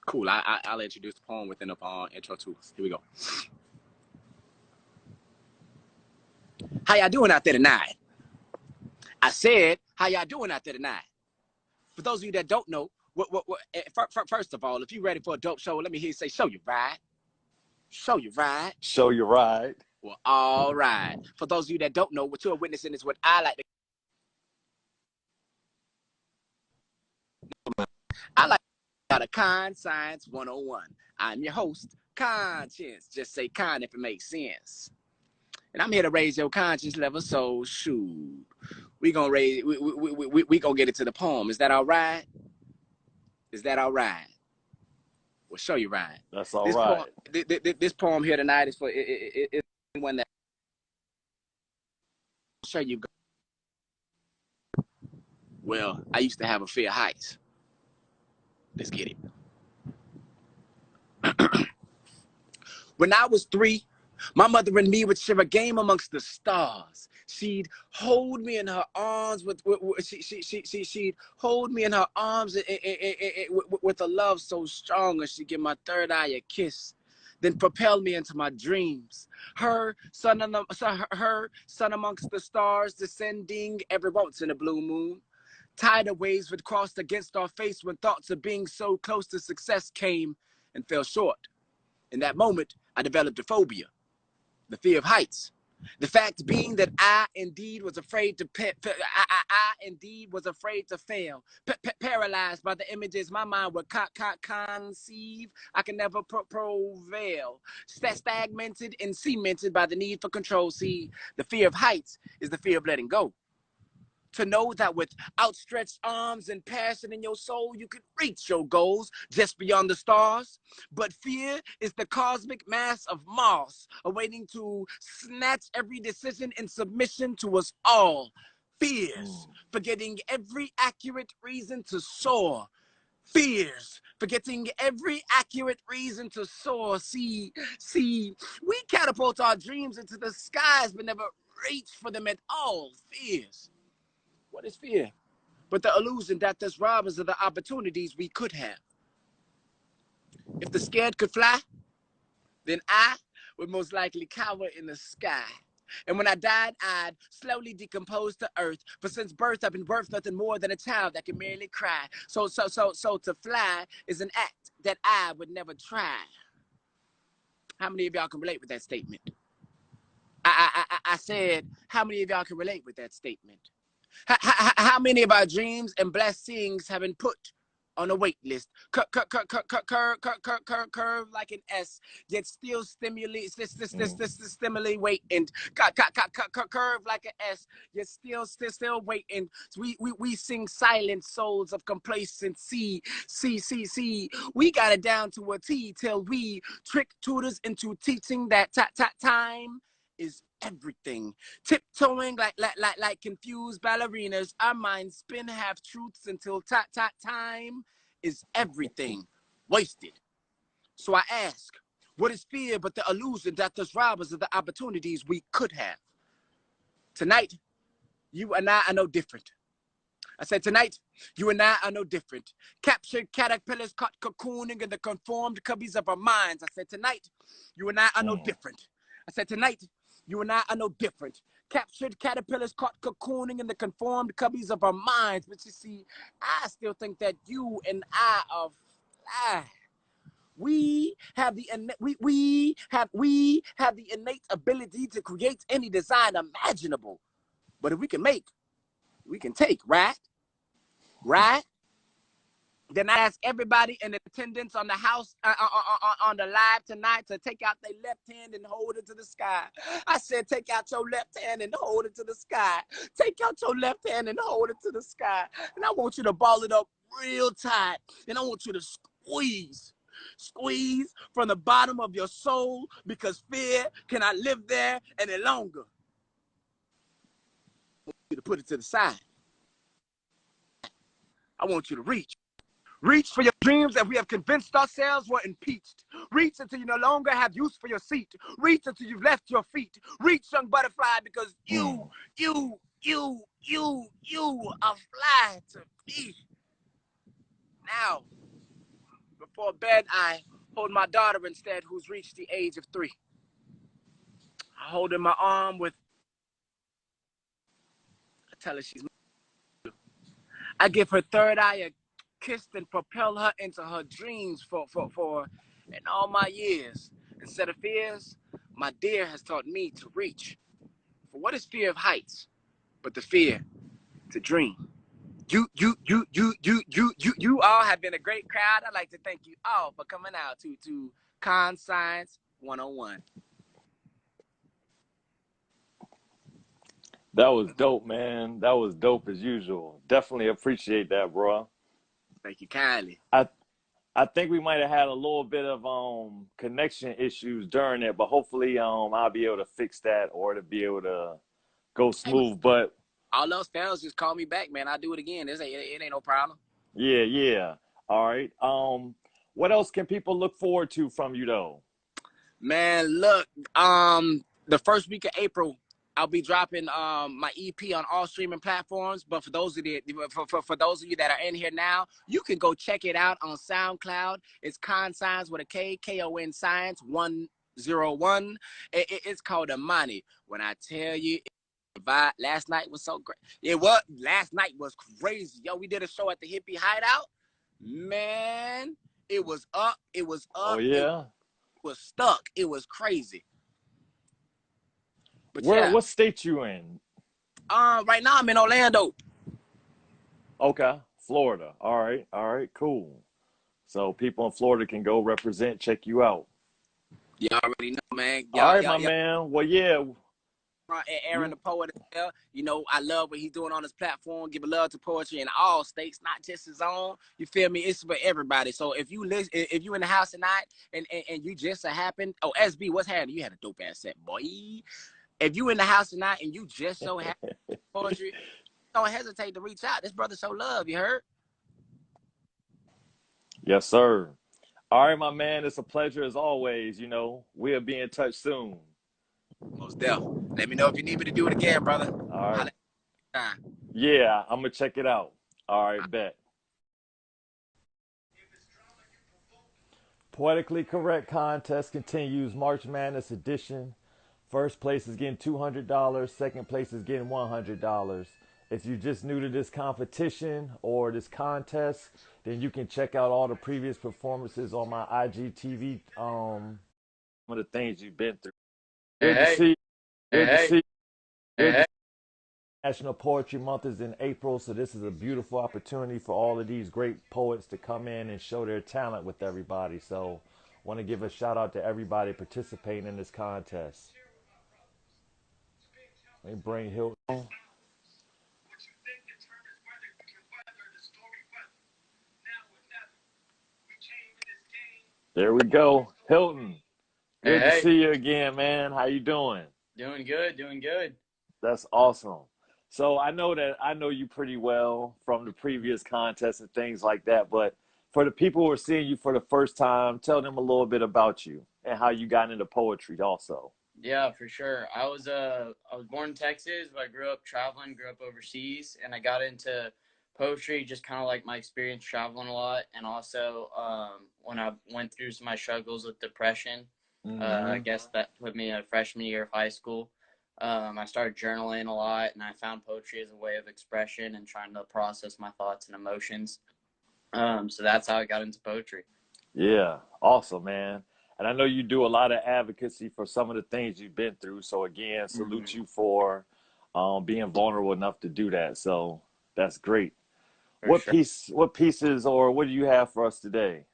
Cool. I'll introduce the poem within the intro too. Here we go. How y'all doing out there tonight? I said, how y'all doing out there tonight? For those of you that don't know, first of all, if you're ready for a dope show, let me hear you say, show you right. Show you right. Show you right. Well, all right. For those of you that don't know, what you're witnessing is what I like to Konscience 101. I'm your host, Konscience. Just say kind if it makes sense. And I'm here to raise your conscience level, so shoot. We gonna get it to the poem. Is that all right? Is that all right? We'll show you right. That's all right. This poem here tonight is for it's one that I'll show you. Well, I used to have a fear of heights. Let's get it. When I was 3, my mother and me would share a game amongst the stars. She'd hold me in her arms she'd hold me in her arms with a love so strong, and she'd give my third eye a kiss, then propel me into my dreams. Her sun amongst the stars, descending every once in a blue moon. Tidal waves would cross against our face when thoughts of being so close to success came and fell short. In that moment, I developed a phobia, the fear of heights. The fact being that I indeed was afraid to fail, paralyzed by the images my mind would conceive. I can never prevail, stagnated and cemented by the need for control. See, the fear of heights is the fear of letting go. To know that with outstretched arms and passion in your soul, you could reach your goals just beyond the stars. But fear is the cosmic mass of Mars, awaiting to snatch every decision in submission to us all. Fears, forgetting every accurate reason to soar. Fears, forgetting every accurate reason to soar. See, we catapult our dreams into the skies, but never reach for them at all. Fears. What is fear? But the illusion that does rob us of the opportunities we could have. If the scared could fly, then I would most likely cower in the sky. And when I died, I'd slowly decompose to earth. For since birth, I've been worth nothing more than a child that can merely cry. So to fly is an act that I would never try. How many of y'all can relate with that statement? I said, how many of y'all can relate with that statement? How many of our dreams and blessings have been put on a wait list? Curve like an S, yet still stimulate waiting. Curve like an S, yet still waiting. We sing silent souls of complacency. See. We got it down to a T till we trick tutors into teaching that time is everything. Tiptoeing like confused ballerinas, our minds spin half truths until time is everything wasted. So I ask, what is fear but the illusion that does rob us of the opportunities we could have? Tonight, you and I are no different. I said tonight, you and I are no different. Captured caterpillars caught cocooning in the conformed cubbies of our minds. I said tonight, you and I are no different. I said tonight, you and I are no different. Captured caterpillars caught cocooning in the conformed cubbies of our minds. But you see, I still think that you and I are fly. We have the innate ability to create any design imaginable. But if we can make, we can take, right? Right? Then I ask everybody in attendance on the house, on the live tonight, to take out their left hand and hold it to the sky. I said, take out your left hand and hold it to the sky. Take out your left hand and hold it to the sky. And I want you to ball it up real tight. And I want you to squeeze from the bottom of your soul, because fear cannot live there any longer. I want you to put it to the side. I want you to reach. Reach for your dreams that we have convinced ourselves were impeached. Reach until you no longer have use for your seat. Reach until you've left your feet. Reach, young butterfly, because you are fly to me. Now, before bed, I hold my daughter instead, who's reached the age of 3. I hold her in my arm I tell her she's my. I give her third eye a kiss and propel her into her dreams for in all my years. Instead of fears, my dear has taught me to reach. For what is fear of heights but the fear to dream? You all have been a great crowd. I'd like to thank you all for coming out to Konscience 101. That was dope, man. That was dope as usual. Definitely appreciate that, bro. Thank you kindly. I think we might have had a little bit of connection issues during it, but hopefully I'll be able to fix that or to be able to go smooth. But all those fellas just call me back, man. I'll do it again. It ain't no problem. yeah. All right. What else can people look forward to from you though? Man, look, the first week of April, I'll be dropping my EP on all streaming platforms. But for those of you that are in here now, you can go check it out on SoundCloud. It's Konscience with a K, K-O-N Science 101. It's called Amani. When I tell you, last night was so great. Last night was crazy. Yo, we did a show at the Hippie Hideout. Man, it was up. It was up. Oh yeah. It was stuck. It was crazy. But What state you in? Right now I'm in Orlando. Okay, Florida. All right, cool. So people in Florida can go represent, check you out. You already know, man. All right, my man. Well, yeah. Aaron the Poet as well. You know, I love what he's doing on his platform. Give a love to poetry in all states, not just his own. You feel me? It's for everybody. So if you in the house tonight and you just so happen, SB, what's happening? You had a dope ass set, boy. If you in the house tonight and you just so happen poetry, don't hesitate to reach out. This brother show love. You heard? Yes, sir. All right, my man. It's a pleasure as always. You know, we'll be in touch soon. Most definitely. Let me know if you need me to do it again, brother. All right. Yeah, I'm gonna check it out. All right, bet. Poetically Correct contest continues. March Madness edition. First place is getting $200. Second place is getting $100. If you're just new to this competition or this contest, then you can check out all the previous performances on my IGTV. Some of the things you've been through. Good to see. Good to see. National Poetry Month is in April, so this is a beautiful opportunity for all of these great poets to come in and show their talent with everybody. So want to give a shout out to everybody participating in this contest. Let me bring Hilton. There we go. Hilton, good to see you again, man. How you doing? Doing good, doing good. That's awesome. So I know you pretty well from the previous contests and things like that, but for the people who are seeing you for the first time, tell them a little bit about you and how you got into poetry also. Yeah, for sure. I was born in Texas, but I grew up traveling, grew up overseas, and I got into poetry just kind of like my experience traveling a lot, and also when I went through some of my struggles with depression, I guess that put me in a freshman year of high school. I started journaling a lot, and I found poetry as a way of expression and trying to process my thoughts and emotions. So that's how I got into poetry. Yeah, awesome, man. And I know you do a lot of advocacy for some of the things you've been through. So again, salute you for being vulnerable enough to do that. So that's great. What pieces or what do you have for us today?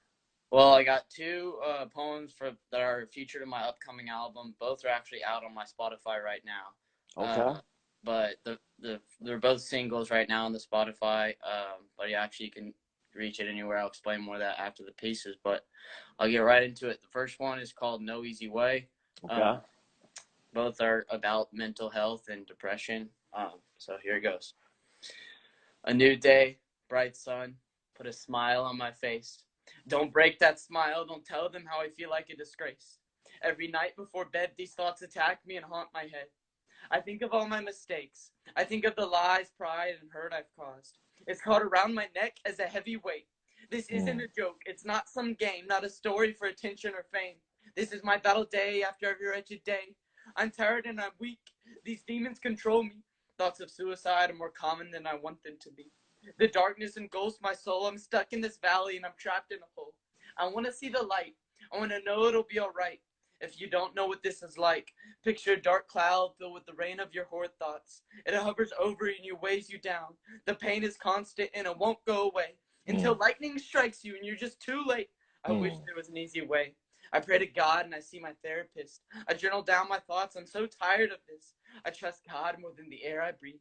Well, I got two poems that are featured in my upcoming album. Both are actually out on my Spotify right now. Okay. But they're both singles right now on the Spotify. But yeah, actually you can reach it anywhere. I'll explain more of that after the pieces, but I'll get right into it. The first one is called No Easy Way. Okay. Both are about mental health and depression. So here it goes. A new day, bright sun, put a smile on my face. Don't break that smile. Don't tell them how I feel like a disgrace. Every night before bed, these thoughts attack me and haunt my head. I think of all my mistakes. I think of the lies, pride, and hurt I've caused. It's caught around my neck as a heavy weight. This isn't a joke. It's not some game, not a story for attention or fame. This is my battle day after every wretched day. I'm tired and I'm weak. These demons control me. Thoughts of suicide are more common than I want them to be. The darkness engulfs my soul. I'm stuck in this valley and I'm trapped in a hole. I want to see the light. I want to know it'll be all right. If you don't know what this is like, picture a dark cloud filled with the rain of your horrid thoughts. It hovers over you and you weighs you down. The pain is constant and it won't go away until lightning strikes you and you're just too late. I wish there was an easy way. I pray to God and I see my therapist. I journal down my thoughts. I'm so tired of this. I trust God more than the air I breathe.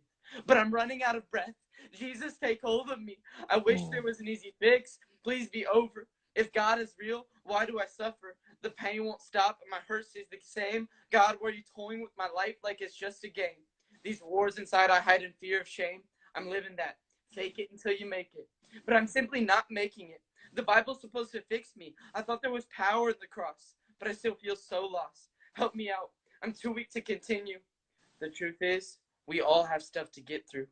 But I'm running out of breath. Jesus, take hold of me. I wish there was an easy fix. Please be over. If God is real, why do I suffer? The pain won't stop and my hurt stays the same. God, why are you toying with my life like it's just a game? These wars inside I hide in fear of shame. I'm living that. Fake it until you make it. But I'm simply not making it. The Bible's supposed to fix me. I thought there was power in the cross, but I still feel so lost. Help me out. I'm too weak to continue. The truth is, we all have stuff to get through.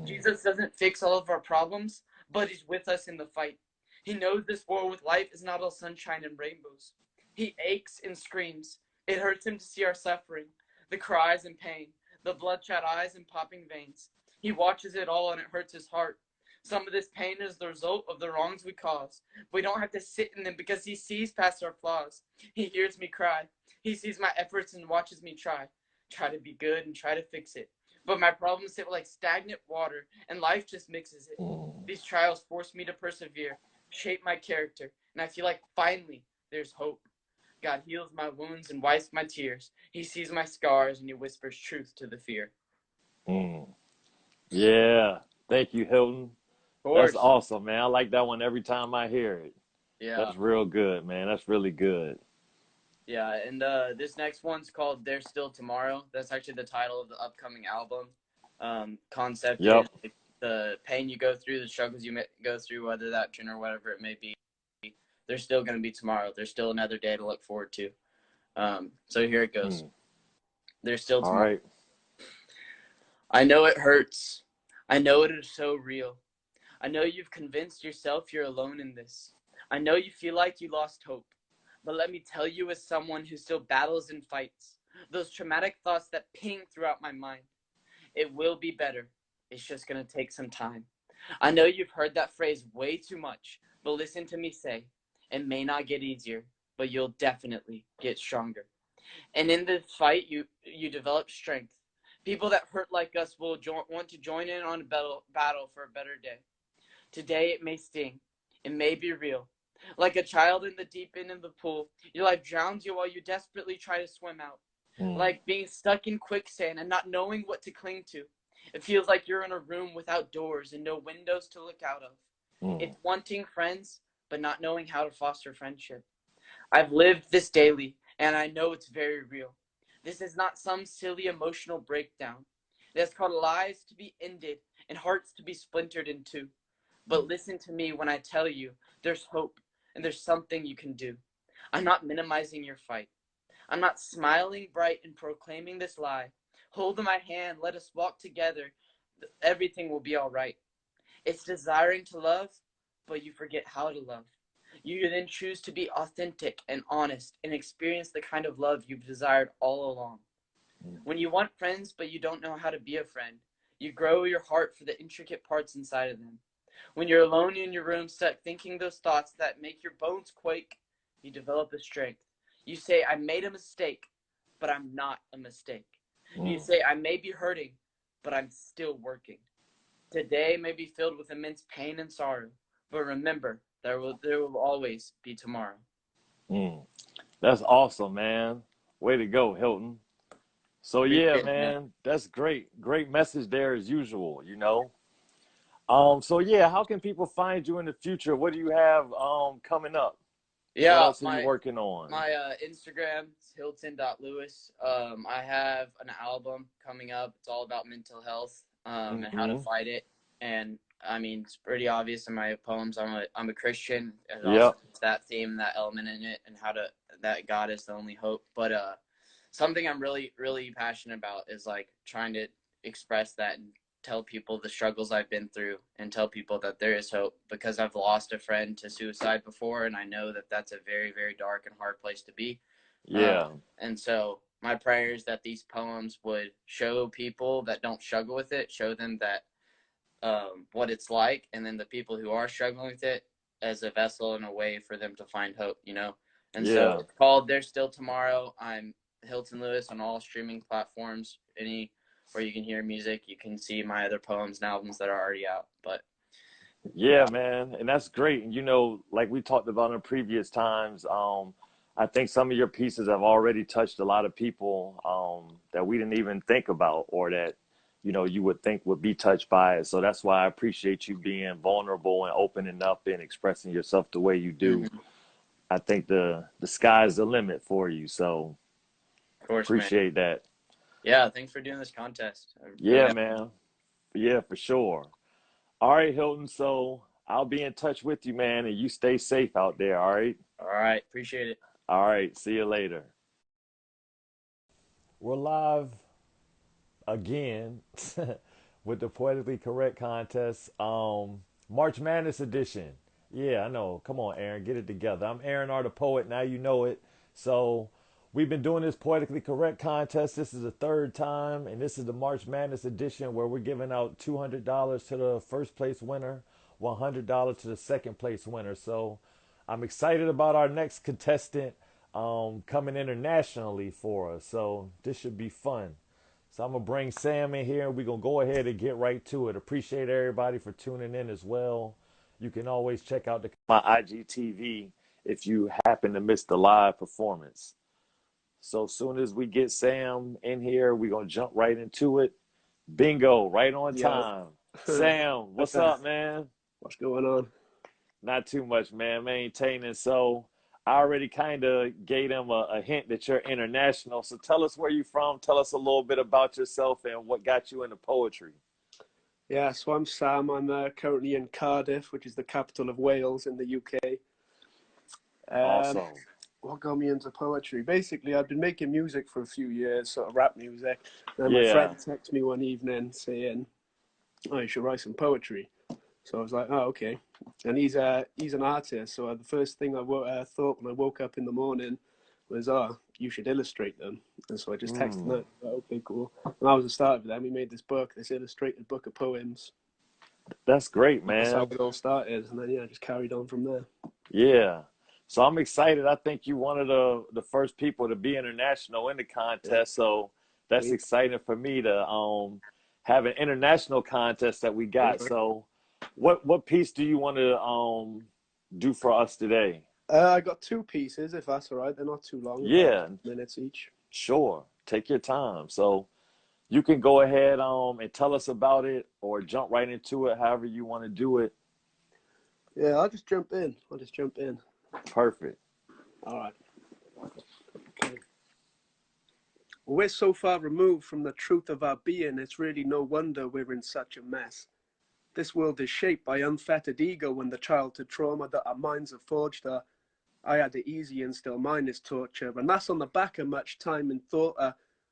Jesus doesn't fix all of our problems, but he's with us in the fight. He knows this war with life is not all sunshine and rainbows. He aches and screams. It hurts him to see our suffering, the cries and pain, the bloodshot eyes and popping veins. He watches it all and it hurts his heart. Some of this pain is the result of the wrongs we cause. We don't have to sit in them because he sees past our flaws. He hears me cry. He sees my efforts and watches me try to be good and try to fix it. But my problems sit like stagnant water and life just mixes it. These trials force me to persevere, shape my character, and I feel like finally there's hope. God heals my wounds and wipes my tears. He sees my scars and he whispers truth to the fear. Yeah. Thank you, Hilton. Of course. That's awesome, man. I like that one every time I hear it. Yeah. That's real good, man. That's really good. Yeah, and this next one's called There's Still Tomorrow. That's actually the title of the upcoming album. Concept is like, the pain you go through, the struggles you go through, whether that's or whatever it may be, there's still going to be tomorrow. There's still another day to look forward to. So here it goes. There's still tomorrow. All right. I know it hurts. I know it is so real. I know you've convinced yourself you're alone in this. I know you feel like you lost hope. But let me tell you, as someone who still battles and fights, those traumatic thoughts that ping throughout my mind, it will be better. It's just going to take some time. I know you've heard that phrase way too much, but listen to me say, it may not get easier, but you'll definitely get stronger. And in this fight, you develop strength. People that hurt like us will want to join in on a battle for a better day. Today, it may sting. It may be real. Like a child in the deep end of the pool, your life drowns you while you desperately try to swim out. Like being stuck in quicksand and not knowing what to cling to. It feels like you're in a room without doors and no windows to look out of. It's wanting friends, but not knowing how to foster friendship. I've lived this daily, and I know it's very real. This is not some silly emotional breakdown. It has called lives to be ended and hearts to be splintered in two. But listen to me when I tell you there's hope and there's something you can do. I'm not minimizing your fight. I'm not smiling bright and proclaiming this lie. Hold my hand, let us walk together. Everything will be all right. It's desiring to love, but you forget how to love. You then choose to be authentic and honest and experience the kind of love you've desired all along. When you want friends, but you don't know how to be a friend, you grow your heart for the intricate parts inside of them. When you're alone in your room, stuck thinking those thoughts that make your bones quake, you develop a strength. You say, I made a mistake, but I'm not a mistake. You say, I may be hurting, but I'm still working. Today may be filled with immense pain and sorrow, but remember, there will always be tomorrow. That's awesome, man. Way to go, Hilton. So yeah, man, that's great. Great message there as usual, you know. So yeah, how can people find you in the future? What do you have coming up? Yeah, what else are you working on? My Instagram is Hilton.Lewis. I have an album coming up. It's all about mental health and how to fight it. And I mean, it's pretty obvious in my poems. I'm a Christian. And also it's that theme, that element in it, and that God is the only hope. But something I'm really, really passionate about is like trying to express that and tell people the struggles I've been through and tell people that there is hope, because I've lost a friend to suicide before, and I know that that's a very, very dark and hard place to be. And so my prayer is that these poems would show people that don't struggle with it, show them that what it's like, and then the people who are struggling with it as a vessel and a way for them to find hope, you know. And so it's called There's Still Tomorrow. I'm Hilton Lewis on all streaming platforms, where you can hear music. You can see my other poems and albums that are already out. But yeah, man, and that's great. And you know, like we talked about in previous times, I think some of your pieces have already touched a lot of people that we didn't even think about, or that, you know, you would think would be touched by it. So that's why I appreciate you being vulnerable and opening up and expressing yourself the way you do. Mm-hmm. I think the sky's the limit for you. So Of course, appreciate man. that. Yeah, thanks for doing this contest. Yeah, man. Yeah, for sure. All right, Hilton. So I'll be in touch with you, man, and you stay safe out there. All right. All right, appreciate it. All right. See you later. We're live again with the Poetically Correct contest, March Madness edition. Yeah, I know. Come on, Aaron, get it together. I'm AaronRThePoet. Now you know it. So we've been doing this Poetically Correct contest. This is the third time, and this is the March Madness edition where we're giving out $200 to the first place winner, $100 to the second place winner. So I'm excited about our next contestant coming internationally for us. So this should be fun. So I'm going to bring Sam in here, and we're going to go ahead and get right to it. Appreciate everybody for tuning in as well. You can always check out my IGTV if you happen to miss the live performance. So as soon as we get Sam in here, we're going to jump right into it. Bingo, right on time. Sam, what's up, man? What's going on? Not too much, man. Maintaining. So I already kind of gave them a hint that you're international. So tell us where you're from. Tell us a little bit about yourself and what got you into poetry. Yeah, so I'm Sam. I'm currently in Cardiff, which is the capital of Wales in the UK. Awesome. What got me into poetry? Basically, I've been making music for a few years, sort of rap music. And my friend texted me one evening saying, "Oh, you should write some poetry." So I was like, "Oh, okay." And he's an artist. So the first thing I thought when I woke up in the morning was, "Oh, you should illustrate them." And so I just texted him. Okay, cool. And that was the start of it. Then we made this book, this illustrated book of poems. That's great, man. That's how it all started. And then, yeah, I just carried on from there. Yeah. So I'm excited. I think you one of the first people to be international in the contest. Yeah. So that's exciting for me to have an international contest that we got. Yeah. So what piece do you want to do for us today? I got two pieces, if that's all right. They're not too long. Yeah. Minutes each. Sure. Take your time. So you can go ahead and tell us about it or jump right into it, however you want to do it. Yeah, I'll just jump in. Perfect. All right. Okay. We're so far removed from the truth of our being, it's really no wonder we're in such a mess. This world is shaped by unfettered ego and the childhood trauma that our minds have forged. I had it easy and still mine is torture. And that's on the back of much time and thought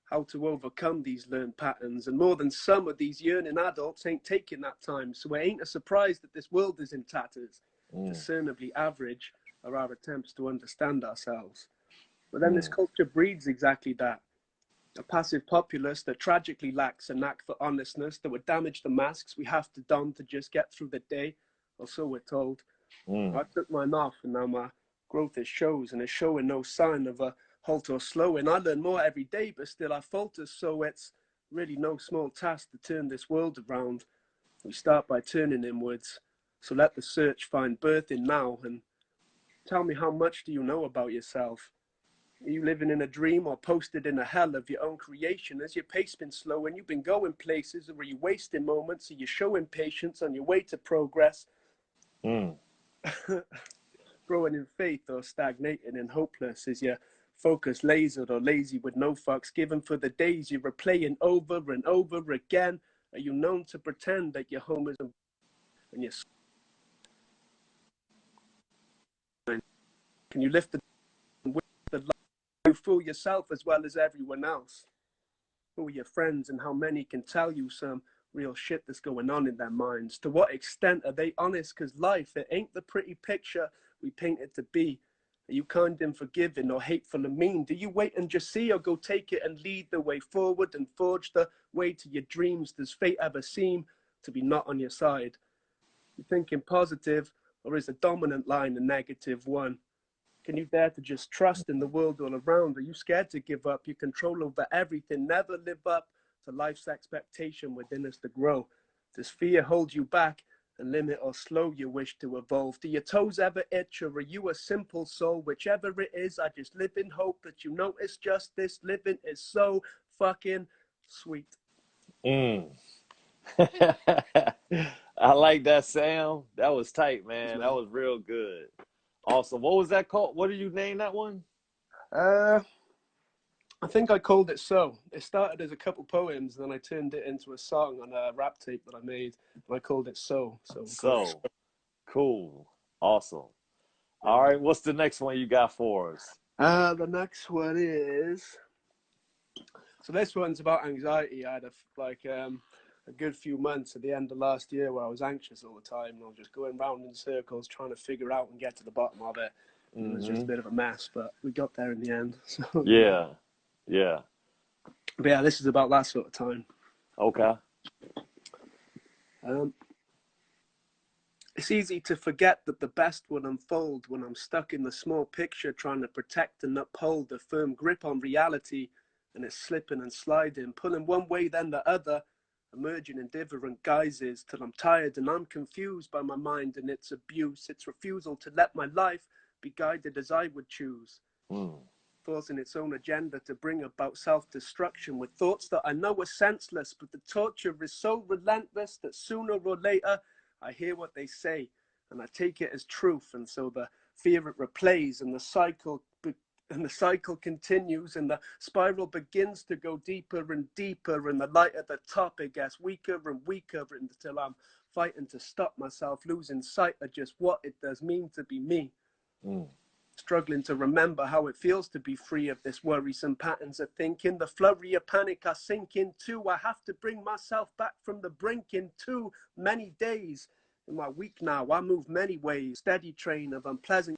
how to overcome these learned patterns. And more than some of these yearning adults ain't taking that time. So it ain't a surprise that this world is in tatters. Discernibly average are our attempts to understand ourselves. But then this culture breeds exactly that. A passive populace that tragically lacks a knack for honestness, that would damage the masks we have to don to just get through the day, or so we're told. I took mine off and now my growth is shows and it's showing no sign of a halt or slowing. I learn more every day, but still I falter, so it's really no small task to turn this world around. We start by turning inwards, so let the search find birth in now. And tell me, how much do you know about yourself? Are you living in a dream or posted in a hell of your own creation? Has your pace been slow and you've been going places, or are you wasting moments? Are you showing patience on your way to progress? Growing in faith or stagnating and hopeless? Is your focus lasered or lazy with no fucks given for the days you're replaying over and over again? Are you known to pretend that your home is and you're... Can you lift the you fool yourself as well as everyone else? Who are your friends and how many can tell you some real shit that's going on in their minds? To what extent are they honest? Because life, it ain't the pretty picture we paint it to be. Are you kind and forgiving or hateful and mean? Do you wait and just see, or go take it and lead the way forward and forge the way to your dreams? Does fate ever seem to be not on your side? You thinking positive, or is the dominant line a negative one? Can you dare to just trust in the world all around? Are you scared to give up your control over everything? Never live up to life's expectation within us to grow. Does fear hold you back? and limit or slow you wish to evolve. Do your toes ever itch, or are you a simple soul? Whichever it is, I just live in hope that you notice just this living is so fucking sweet. I like that sound. That was tight, man. That was real good. Awesome. What was that called? What did you name that one? I think I called it So. It started as a couple poems, then I turned it into a song on a rap tape that I made, and I called it So. So. Cool. Awesome. All right, what's the next one you got for us? The next one is... So this one's about anxiety. I had a good few months at the end of last year where I was anxious all the time, and I was just going round in circles trying to figure out and get to the bottom of it. It was just a bit of a mess, but we got there in the end. So, yeah. But yeah, this is about that sort of time. Okay. It's easy to forget that the best will unfold when I'm stuck in the small picture trying to protect and uphold a firm grip on reality, and it's slipping and sliding, pulling one way then the other, emerging in different guises till I'm tired and I'm confused by my mind and its abuse, its refusal to let my life be guided as I would choose. Forcing its own agenda to bring about self-destruction with thoughts that I know are senseless, but the torture is so relentless that sooner or later I hear what they say and I take it as truth, and so the fear it replays and the cycle continues, and the spiral begins to go deeper and deeper, and the light at the top it gets weaker and weaker until I'm fighting to stop myself losing sight of just what it does mean to be me. Struggling to remember how it feels to be free of this worrisome patterns of thinking. The flurry of panic I sink into. I have to bring myself back from the brink in too many days. In my week now, I move many ways. Steady train of unpleasant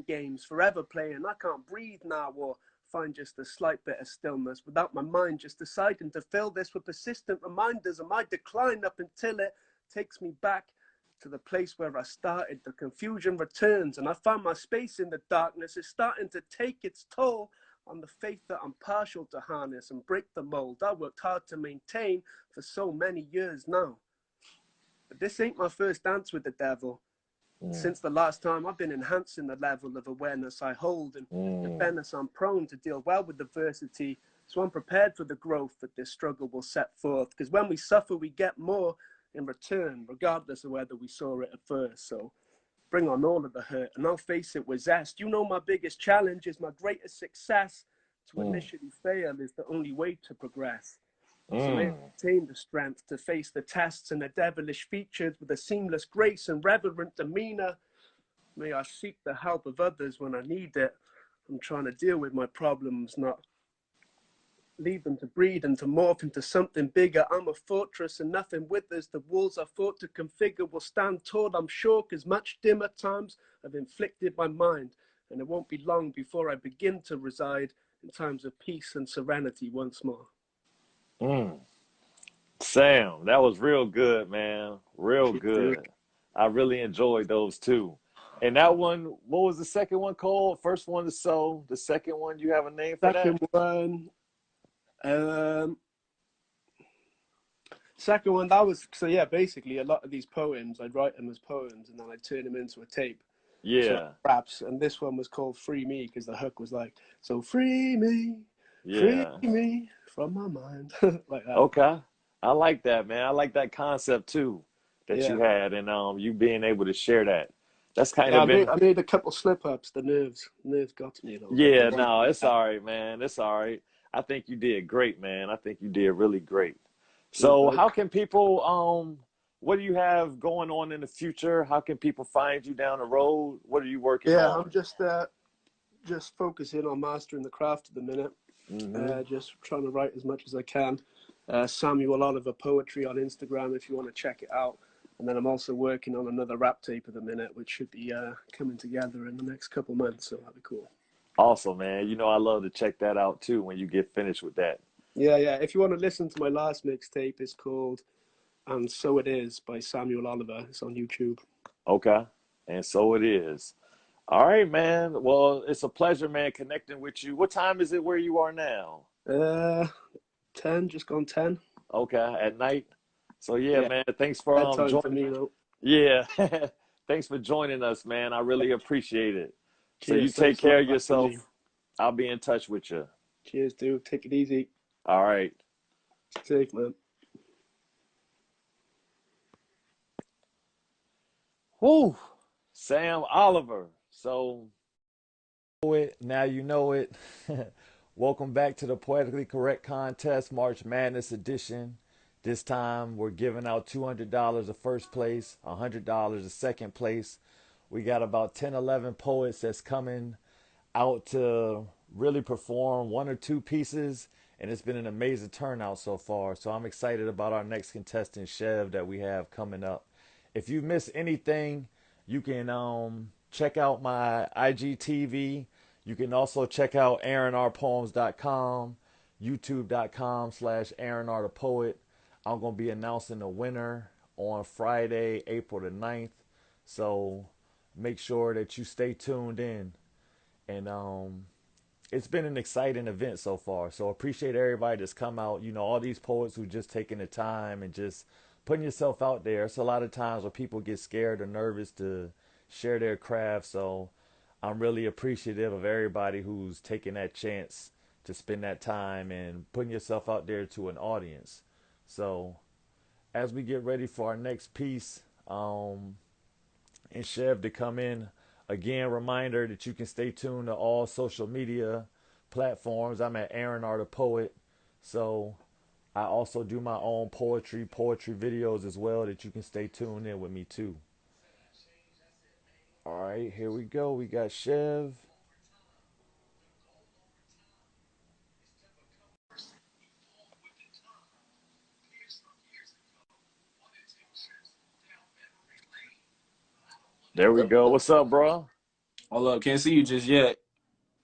games, forever playing. I can't breathe now or find just a slight bit of stillness without my mind just deciding to fill this with persistent reminders of my decline up until it takes me back to the place where I started. The confusion returns and I find my space in the darkness is starting to take its toll on the faith that I'm partial to harness and break the mold I worked hard to maintain for so many years now. But this ain't my first dance with the devil. Since the last time I've been enhancing the level of awareness I hold, and in fairness I'm prone to deal well with adversity, so I'm prepared for the growth that this struggle will set forth, because when we suffer we get more in return, regardless of whether we saw it at first. So bring on all of the hurt and I'll face it with zest. You know my biggest challenge is my greatest success. To initially fail is the only way to progress. So may I obtain the strength to face the tests and the devilish features with a seamless grace and reverent demeanor. May I seek the help of others when I need it. I'm trying to deal with my problems, not leave them to breed and to morph into something bigger. I'm a fortress and nothing withers. The walls I fought to configure will stand tall, I'm sure, because much dimmer times have inflicted my mind, and it won't be long before I begin to reside in times of peace and serenity once more. Sam, that was real good, man. Real good. I really enjoyed those two. And that one, what was the second one called? First one is So. The second one, you have a name for that? Second one, that was, so yeah, basically a lot of these poems, I'd write them as poems and then I'd turn them into a tape. Yeah. So raps. And this one was called Free Me because the hook was like, so free me from my mind. Like that. Okay. I like that, man. I like that concept too that you had, and you being able to share that. That's kind of I made a couple slip ups. The nerves got to me a little bit. Yeah, no, it's all right, man. It's all right. I think you did great, man. I think you did really great. So how can people, what do you have going on in the future? How can people find you down the road? What are you working on? Yeah, I'm just focusing on mastering the craft at the minute. Just trying to write as much as I can. Samuel Oliver Poetry on Instagram if you want to check it out. And then I'm also working on another rap tape at the minute, which should be coming together in the next couple months. So that'd be cool. Awesome, man. You know, I love to check that out too when you get finished with that. Yeah. If you want to listen to my last mixtape, it's called And So It Is by Samuel Oliver. It's on YouTube. Okay. And so it is. All right, man. Well, it's a pleasure, man, connecting with you. What time is it where you are now? 10, just gone 10. Okay. At night? So yeah, Yeah, man, thanks for bedtime for joining. me though. Yeah, thanks for joining us, man. I really appreciate it. So you Cheers. take Thanks for care of inviting yourself. me. I'll be in touch with you. Cheers, dude. Take it easy. All right. Safe, man. Whew. Sam Oliver. So now you know it. Welcome back to the Poetically Correct Contest March Madness edition. This time we're giving out $200 of first place, $100 of second place. We got about 10, 11 poets that's coming out to really perform one or two pieces, and it's been an amazing turnout so far. So I'm excited about our next contestant, Chev, that we have coming up. If you miss anything, you can check out my IGTV. You can also check out AaronRThePoet.com, YouTube.com/AaronRThePoet. I'm going to be announcing the winner on Friday, April the 9th. So make sure that you stay tuned in. And it's been an exciting event so far. So appreciate everybody that's come out. You know, all these poets who just taking the time and just putting yourself out there. It's a lot of times where people get scared or nervous to share their craft. So I'm really appreciative of everybody who's taking that chance to spend that time and putting yourself out there to an audience. So as we get ready for our next piece, and Chev to come in, again, reminder that you can stay tuned to all social media platforms. I'm at AaronRThePoet. So I also do my own poetry videos as well that you can stay tuned in with me too. All right, here we go. We got Chev. There we go. What's up, bro? Hold up, can't see you just yet.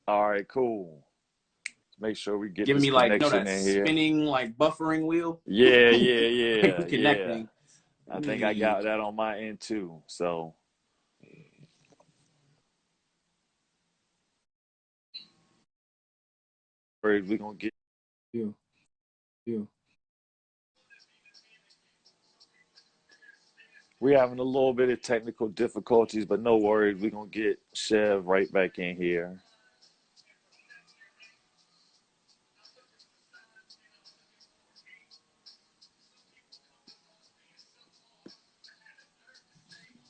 All right, cool. Make sure we get Giving this me like, you know, connection that in here. spinning like buffering wheel. Yeah, Like we yeah. connecting. I think I got that on my end too. So we're gonna get you. We're having a little bit of technical difficulties, but no worries. We're gonna get Chev right back in here.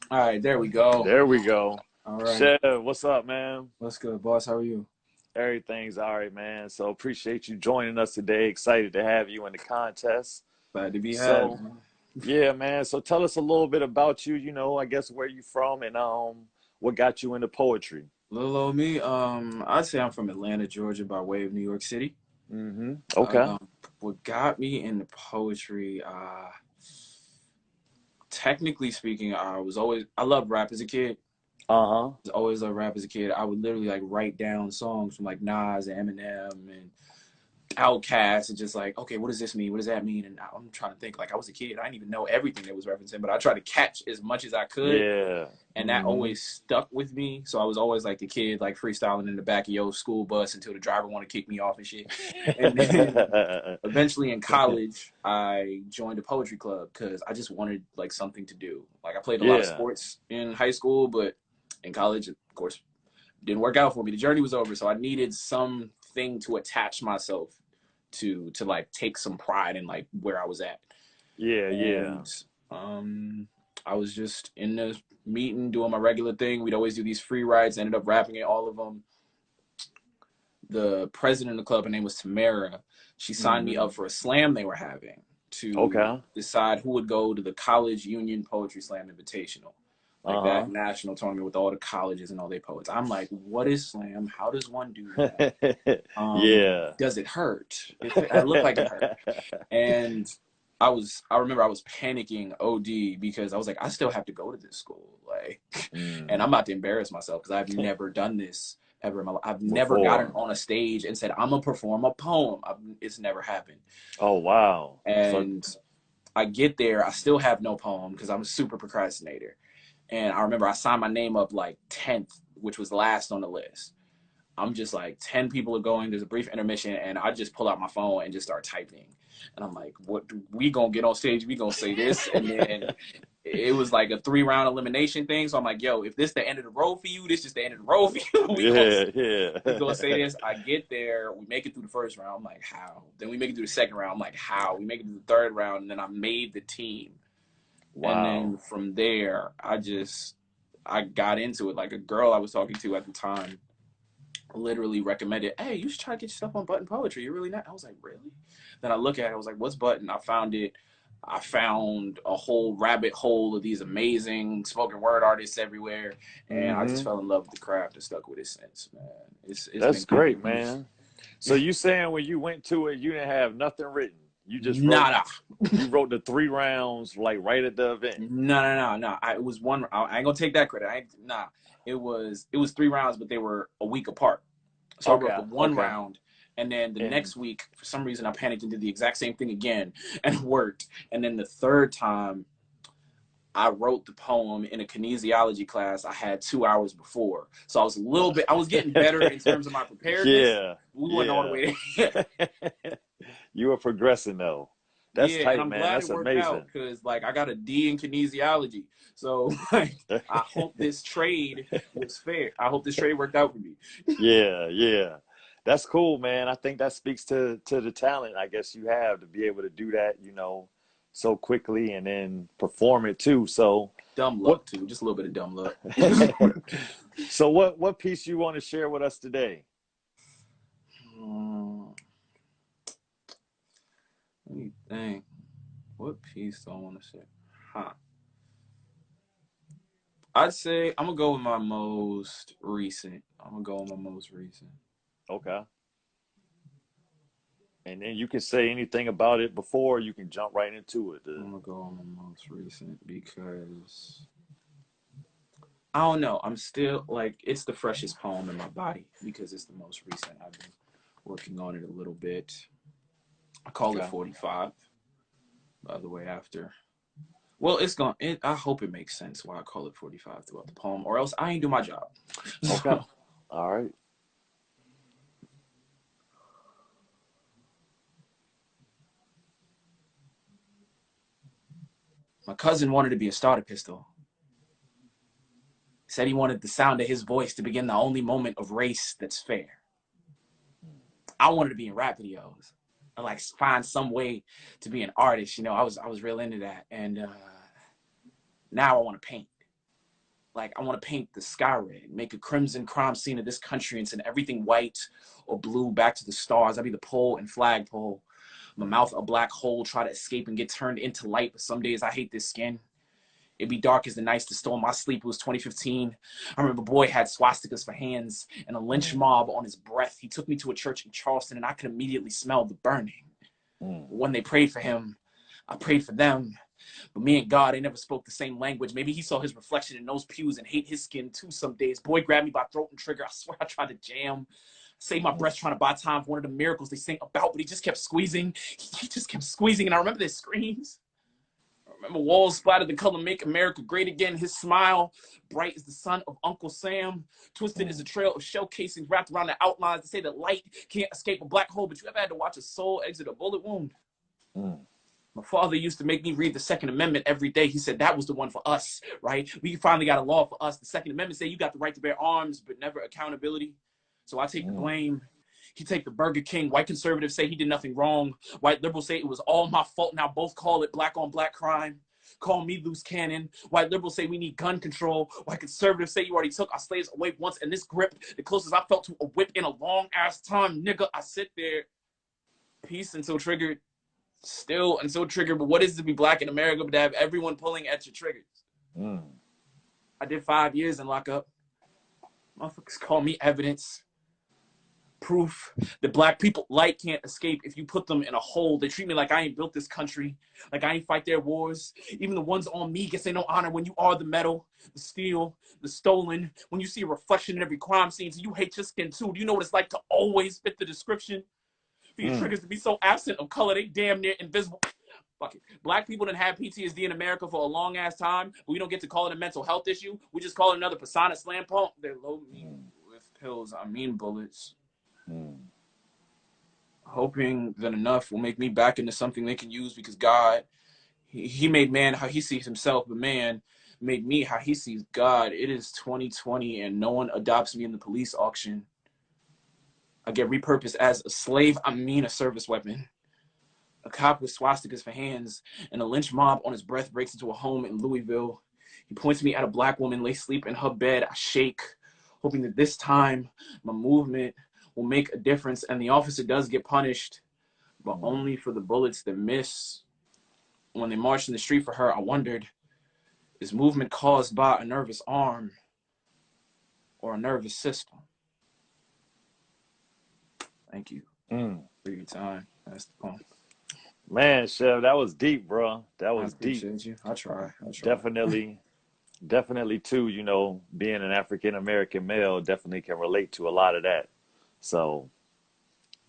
All right, there we go. There we go. All right. Chev, what's up, man? What's good, boss? How are you? Everything's all right, man. So appreciate you joining us today. Excited to have you in the contest. Glad to be So, had. yeah, man. So tell us a little bit about you, you know, I guess where you from and what got you into poetry. Little old me. I'd say I'm from Atlanta, Georgia, by way of New York City. Mm-hmm. Okay. What got me into poetry, technically speaking, I loved rap as a kid. I always loved rap as a kid. I would literally like write down songs from like Nas and Eminem and Outkast and just like, okay, what does this mean? What does that mean? And I'm trying to think, like, I was a kid. I didn't even know everything that was referencing, but I tried to catch as much as I could. Yeah. And that always stuck with me. So I was always like the kid, like freestyling in the back of your school bus until the driver wanted to kick me off and shit. And then eventually in college, I joined a poetry club because I just wanted like something to do. Like I played a lot of sports in high school, but in college, of course, didn't work out for me. The journey was over. So I needed something to attach myself to like take some pride in like where I was at. I was just in the meeting doing my regular thing. We'd always do these free writes, ended up rapping at all of them. The president of the club, her name was Tamara, she signed me up for a slam they were having to decide who would go to the College Union Poetry Slam Invitational, like that national tournament with all the colleges and all their poets. I'm like, what is slam? How does one do that? Does it hurt? I look like it hurt. And I remember I was panicking OD because I was like, I still have to go to this school, like, and I'm about to embarrass myself because I've never done this ever in my life. I've never gotten on a stage and said, I'm gonna perform a poem. It's never happened. Oh, wow. And I get there, I still have no poem because I'm a super procrastinator. And I remember I signed my name up like 10th, which was last on the list. I'm just like 10 people are going. There's a brief intermission, and I just pull out my phone and just start typing. And I'm like, what? We gonna get on stage? We gonna say this? And then it was like a 3-round elimination thing. So I'm like, yo, if this the end of the road for you, this is the end of the road for you. We gonna say this. I get there. We make it through the first round. I'm like, how? Then we make it through the second round. I'm like, how? We make it through the third round, and then I made the team. Wow. And then from there, I got into it. Like a girl I was talking to at the time literally recommended, hey, you should try to get yourself on Button Poetry. You're really not. I was like, really? Then I look at it. I was like, what's Button? I found it. I found a whole rabbit hole of these amazing spoken word artists everywhere. And I just fell in love with the craft and stuck with it since, man. It's That's great, man. So you saying when you went to it, you didn't have nothing written? You just you wrote the 3 rounds like right at the event? No. It was one. I ain't gonna take that credit. It was 3 rounds, but they were a week apart. So I wrote the one round, and then the next week, for some reason, I panicked and did the exact same thing again, and it worked. And then the third time, I wrote the poem in a kinesiology class I had 2 hours before. So I was getting better in terms of my preparedness. We wasn't all the way there. You were progressing though. That's tight, and I'm man. glad That's it worked amazing. out because like I got a D in kinesiology. So like, I hope this trade was fair. I hope this trade worked out for me. Yeah. That's cool, man. I think that speaks to the talent I guess you have to be able to do that, you know, so quickly and then perform it too. So dumb luck too, just a little bit of dumb luck. So what piece you want to share with us today? Let me think. What piece do I want to say? I'd say I'm gonna go with my most recent. Okay. And then you can say anything about it before, you can jump right into it. I'm gonna go on my most recent because I don't know. I'm still like, it's the freshest poem in my body because it's the most recent. I've been working on it a little bit. I call it 45, by the way, after. Well, I hope it makes sense why I call it 45 throughout the poem, or else I ain't do my job. Okay. All right. My cousin wanted to be a starter pistol. Said he wanted the sound of his voice to begin the only moment of race that's fair. I wanted to be in rap videos. I like find some way to be an artist. You know, I was real into that. And now I want to paint. Like, I want to paint the sky red, make a crimson crime scene of this country and send everything white or blue back to the stars. I'll be the pole and flagpole. My mouth a black hole, try to escape and get turned into light. But some days I hate this skin. It'd be dark as the nights that stole my sleep. It was 2015. I remember a boy had swastikas for hands and a lynch mob on his breath. He took me to a church in Charleston and I could immediately smell the burning. When they prayed for him, I prayed for them. But me and God, they never spoke the same language. Maybe he saw his reflection in those pews and hate his skin too some days. Boy grabbed me by throat and trigger. I swear I tried to jam. Save my breath trying to buy time for one of the miracles they sing about, but he just kept squeezing. He just kept squeezing, and I remember their screams. I remember walls splattered the color Make America Great Again. His smile, bright as the sun of Uncle Sam. Twisted as a trail of shell casings wrapped around the outlines. They say that light can't escape a black hole, but you ever had to watch a soul exit a bullet wound? My father used to make me read the Second Amendment every day. He said that was the one for us, right? We finally got a law for us. The Second Amendment said you got the right to bear arms, but never accountability. So I take the blame. He take the Burger King. White conservatives say he did nothing wrong. White liberals say it was all my fault. Now both call it black on black crime. Call me loose cannon. White liberals say we need gun control. White conservatives say you already took our slaves away once. And this grip, the closest I felt to a whip in a long ass time. Nigga, I sit there. Peace until triggered. Still until triggered. But what is to be black in America but to have everyone pulling at your triggers? I did 5 years in lockup. Motherfuckers call me evidence. Proof that black people light can't escape if you put them in a hole. They treat me like I ain't built this country, like I ain't fight their wars. Even the ones on me gets they no honor when you are the metal, the steel, the stolen. When you see a reflection in every crime scene, so you hate your skin too. Do you know what it's like to always fit the description? For your triggers to be so absent of color, they damn near invisible. Fuck it. Black people done had PTSD in America for a long ass time, but we don't get to call it a mental health issue. We just call it another persona slam punk. They load me with pills, I mean bullets. Hoping that enough will make me back into something they can use, because God, he made man how he sees himself, but man made me how he sees God. It is 2020 and no one adopts me in the police auction. I get repurposed as a slave, I mean a service weapon. A cop with swastikas for hands and a lynch mob on his breath breaks into a home in Louisville. He points me at a black woman lay asleep in her bed. I shake, hoping that this time my movement will make a difference and the officer does get punished, but only for the bullets that miss. When they marched in the street for her, I wondered, is movement caused by a nervous arm or a nervous system? Thank you for your time. That's the poem. Man, Chev, that was deep, bro. That was deep. I appreciate you. I try. Definitely too, you know, being an African-American male definitely can relate to a lot of that. So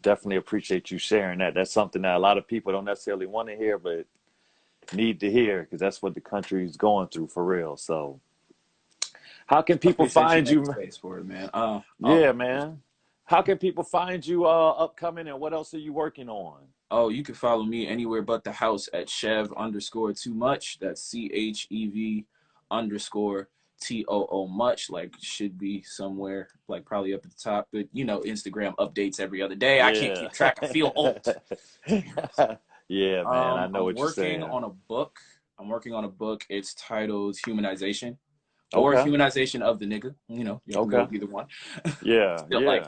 definitely appreciate you sharing that. That's something that a lot of people don't necessarily want to hear, but need to hear, because that's what the country is going through for real. So how can people find you? Space for it, man. Yeah, man. How can people find you upcoming, and what else are you working on? Oh, you can follow me anywhere but the house at Chev_too much. That's CHEV_TOO much. Like, should be somewhere, like probably up at the top. But you know, Instagram updates every other day. Yeah. I can't keep track. I feel old. Yeah, man. I know what you're saying. I'm working on a book. It's titled Humanization, or Humanization of the Nigga. You know, you can go with either one. Yeah, Still, like,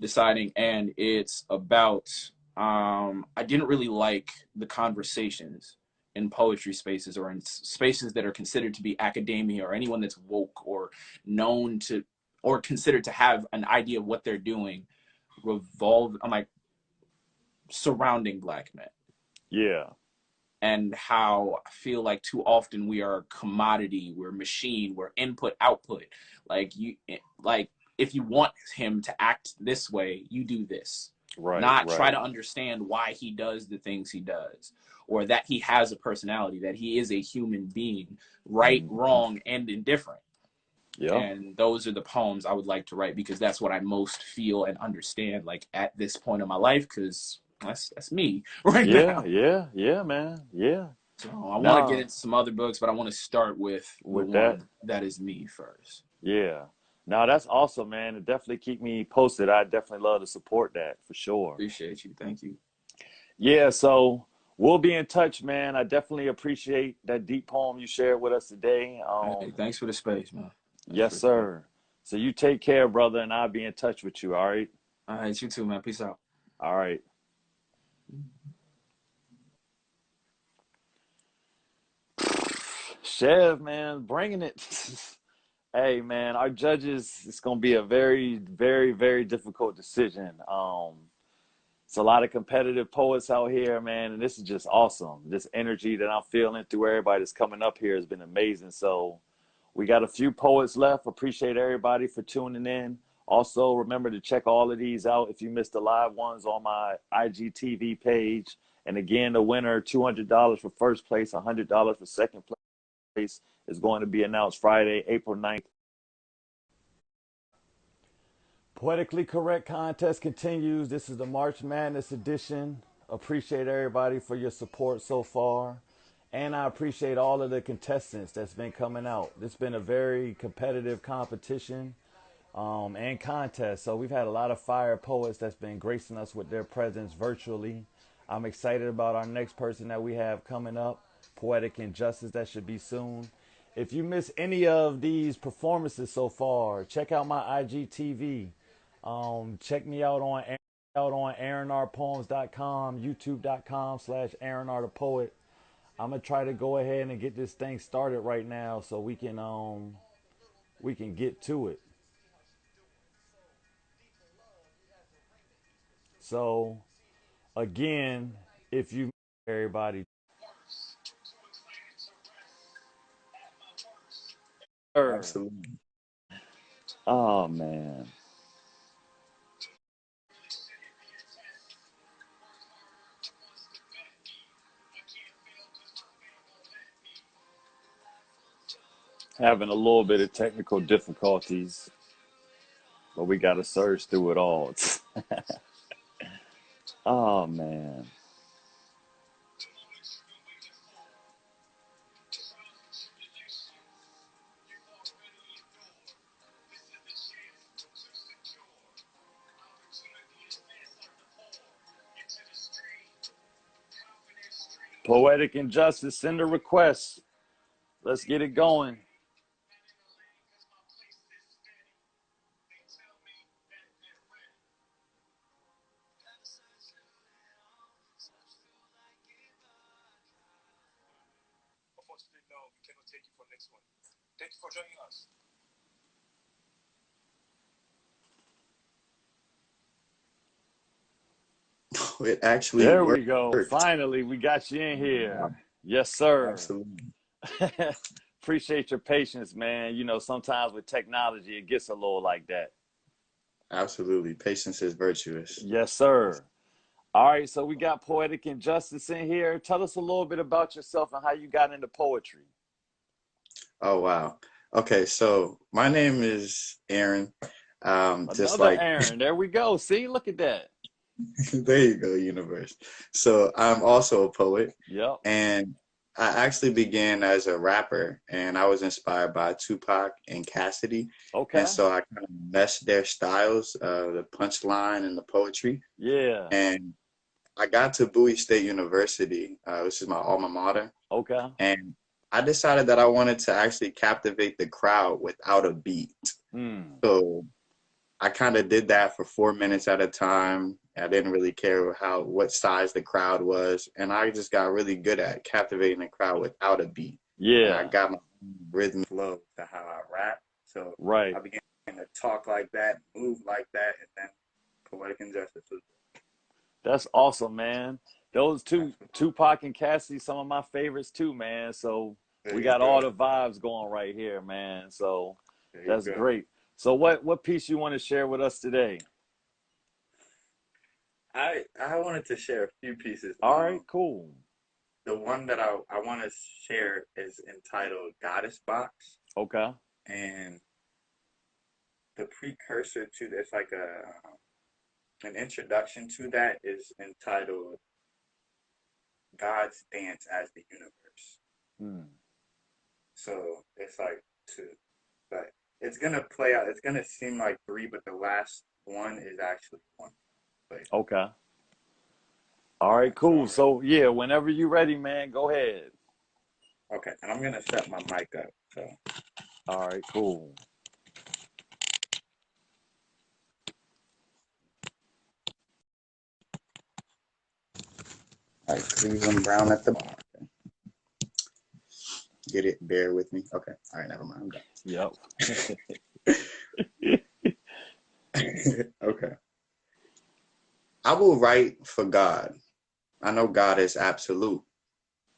deciding, and it's about I didn't really like the conversations in poetry spaces or in spaces that are considered to be academia, or anyone that's woke or known to or considered to have an idea of what they're doing surrounding Black men. Yeah. And how I feel like too often we are a commodity, we're a machine, we're input, output. Like, if you want him to act this way, you do this. Right. Try to understand why he does the things he does, or that he has a personality, that he is a human being, right, wrong, and indifferent. Yeah. And those are the poems I would like to write, because that's what I most feel and understand, like, at this point in my life, because that's me right now. Yeah, man. Yeah. So I want to get into some other books, but I want to start with the one that is me first. Yeah. No, that's awesome, man. It definitely keep me posted. I definitely love to support that for sure. Appreciate you. Thank you. Yeah, so we'll be in touch, man. I definitely appreciate that deep poem you shared with us today. Hey, thanks for the space, man. Yes, sir. So you take care, brother, and I'll be in touch with you, all right? All right, you too, man. Peace out. All right. Chev, man, bringing it. Hey, man, our judges, it's going to be a very, very, very difficult decision. It's a lot of competitive poets out here, man, and this is just awesome. This energy that I'm feeling through everybody that's coming up here has been amazing. So we got a few poets left. Appreciate everybody for tuning in. Also, remember to check all of these out if you missed the live ones on my IGTV page. And again, the winner, $200 for first place, $100 for second place, is going to be announced Friday, April 9th. Poetically Correct contest continues. This is the March Madness edition. Appreciate everybody for your support so far. And I appreciate all of the contestants that's been coming out. It's been a very competitive competition and contest. So we've had a lot of fire poets that's been gracing us with their presence virtually. I'm excited about our next person that we have coming up, PoetiiicNJustus, that should be soon. If you miss any of these performances so far, check out my IGTV. Check me out on AaronRThePoet.com, YouTube.com/AaronRThePoet. I'm gonna try to go ahead and get this thing started right now so we can get to it. So again, if you everybody. Absolutely. Oh man. Having a little bit of technical difficulties. but we got to surge through it all. Oh, man. Poetic Injustice, send a request. Let's get it going. Unfortunately, no, we cannot take you for next one. Thank you for joining us. It actually There worked. we go. Finally, we got you in here. Yes, sir. Absolutely. Appreciate your patience, man. You know, sometimes with technology, it gets a little like that. Absolutely. Patience is virtuous. Yes, sir. All right, so we got Poetic Injustice in here. Tell us a little bit about yourself and how you got into poetry. Oh, wow. Okay, so my name is Aaron. Just Another like Aaron. There we go. See, look at that. there you go, universe. So I'm also a poet. Yep. And I actually began as a rapper, and I was inspired by Tupac and Cassidy. Okay. And so I kind of meshed their styles, the punchline and the poetry. Yeah. And I got to Bowie State University, which is my alma mater. Okay. And I decided that I wanted to actually captivate the crowd without a beat. So I kind of did that for 4 minutes at a time. I didn't really care what size the crowd was. And I just got really good at captivating the crowd without a beat. Yeah. And I got my rhythm flow to how I rap. So right. I began to talk like that, move like that, and then Poetic Injustice was. That's awesome, man. Those two, Tupac and Cassidy, some of my favorites too, man. So we got all the vibes going right here, man. So that's great. So what piece you want to share with us today? I wanted to share a few pieces. All right, cool. The one that I want to share is entitled Goddess Box. Okay. And the precursor to this, like an introduction to that, is entitled God's Dance as the Universe. So it's like but it's gonna play out. It's gonna seem like three, but the last one is actually one. Okay. All right, cool. So yeah, whenever you're ready, man, go ahead. Okay, and I'm gonna set my mic up. So. All right, cool. All right, Cleveland Brown at the bar. Get it? Bear with me. Okay. All right, never mind. I'm done. Yep. Okay. I will write for God. I know God is absolute.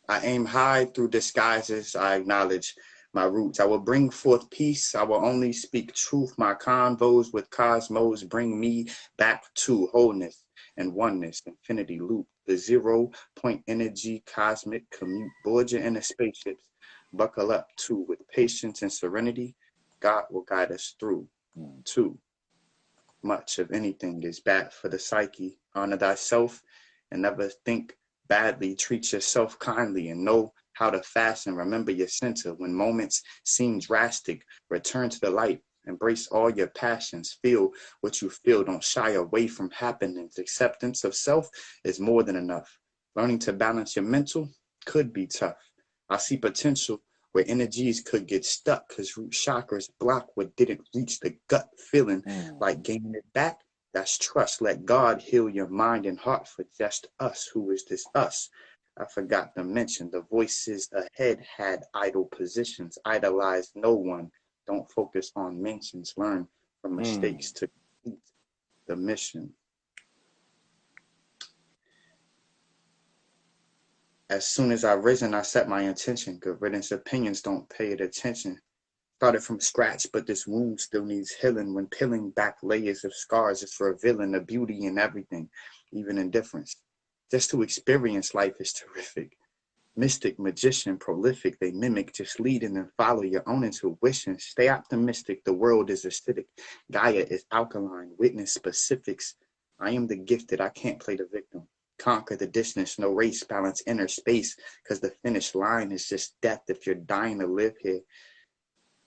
I aim high through disguises. I acknowledge my roots. I will bring forth peace. I will only speak truth. My convos with cosmos bring me back to wholeness and oneness, infinity loop, the 0 point energy, cosmic commute. Board your inner spaceships. Buckle up too. With patience and serenity, God will guide us through. Too much of anything is bad for the psyche. Honor thyself and never think badly. Treat yourself kindly and know how to fast and remember your center. When moments seem drastic, return to the light. Embrace all your passions. Feel what you feel. Don't shy away from happenings. Acceptance of self is more than enough. Learning to balance your mental could be tough. I see potential where energies could get stuck because root chakras block what didn't reach the gut. Feeling like gaining it back, that's trust. Let God heal your mind and heart for just us. Who is this us? I forgot to mention the voices ahead had idle positions. Idolize no one. Don't focus on mentions. Learn from mistakes to complete the mission. As soon as I risen, I set my intention. Good riddance opinions don't pay it attention. Started from scratch, but this wound still needs healing. When peeling back layers of scars, it's revealing the beauty in everything, even indifference. Just to experience life is terrific. Mystic, magician, prolific, they mimic, just lead and then follow your own intuition. Stay optimistic, the world is acidic. Gaia is alkaline, witness specifics. I am the gifted, I can't play the victim. Conquer the distance, no race, balance inner space, because the finish line is just death if you're dying to live here.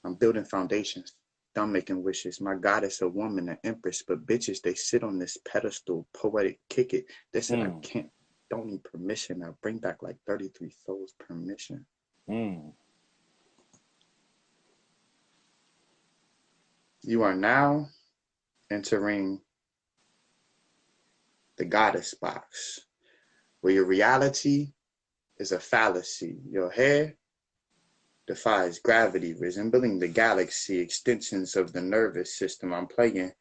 I'm building foundations, done making wishes. My goddess, a woman, an empress, but bitches, they sit on this pedestal, poetic, kick it. They said I can't. Don't need permission. I bring back like 33 souls permission. You are now entering the goddess box, where your reality is a fallacy. Your hair defies gravity, resembling the galaxy, extensions of the nervous system. I'm playing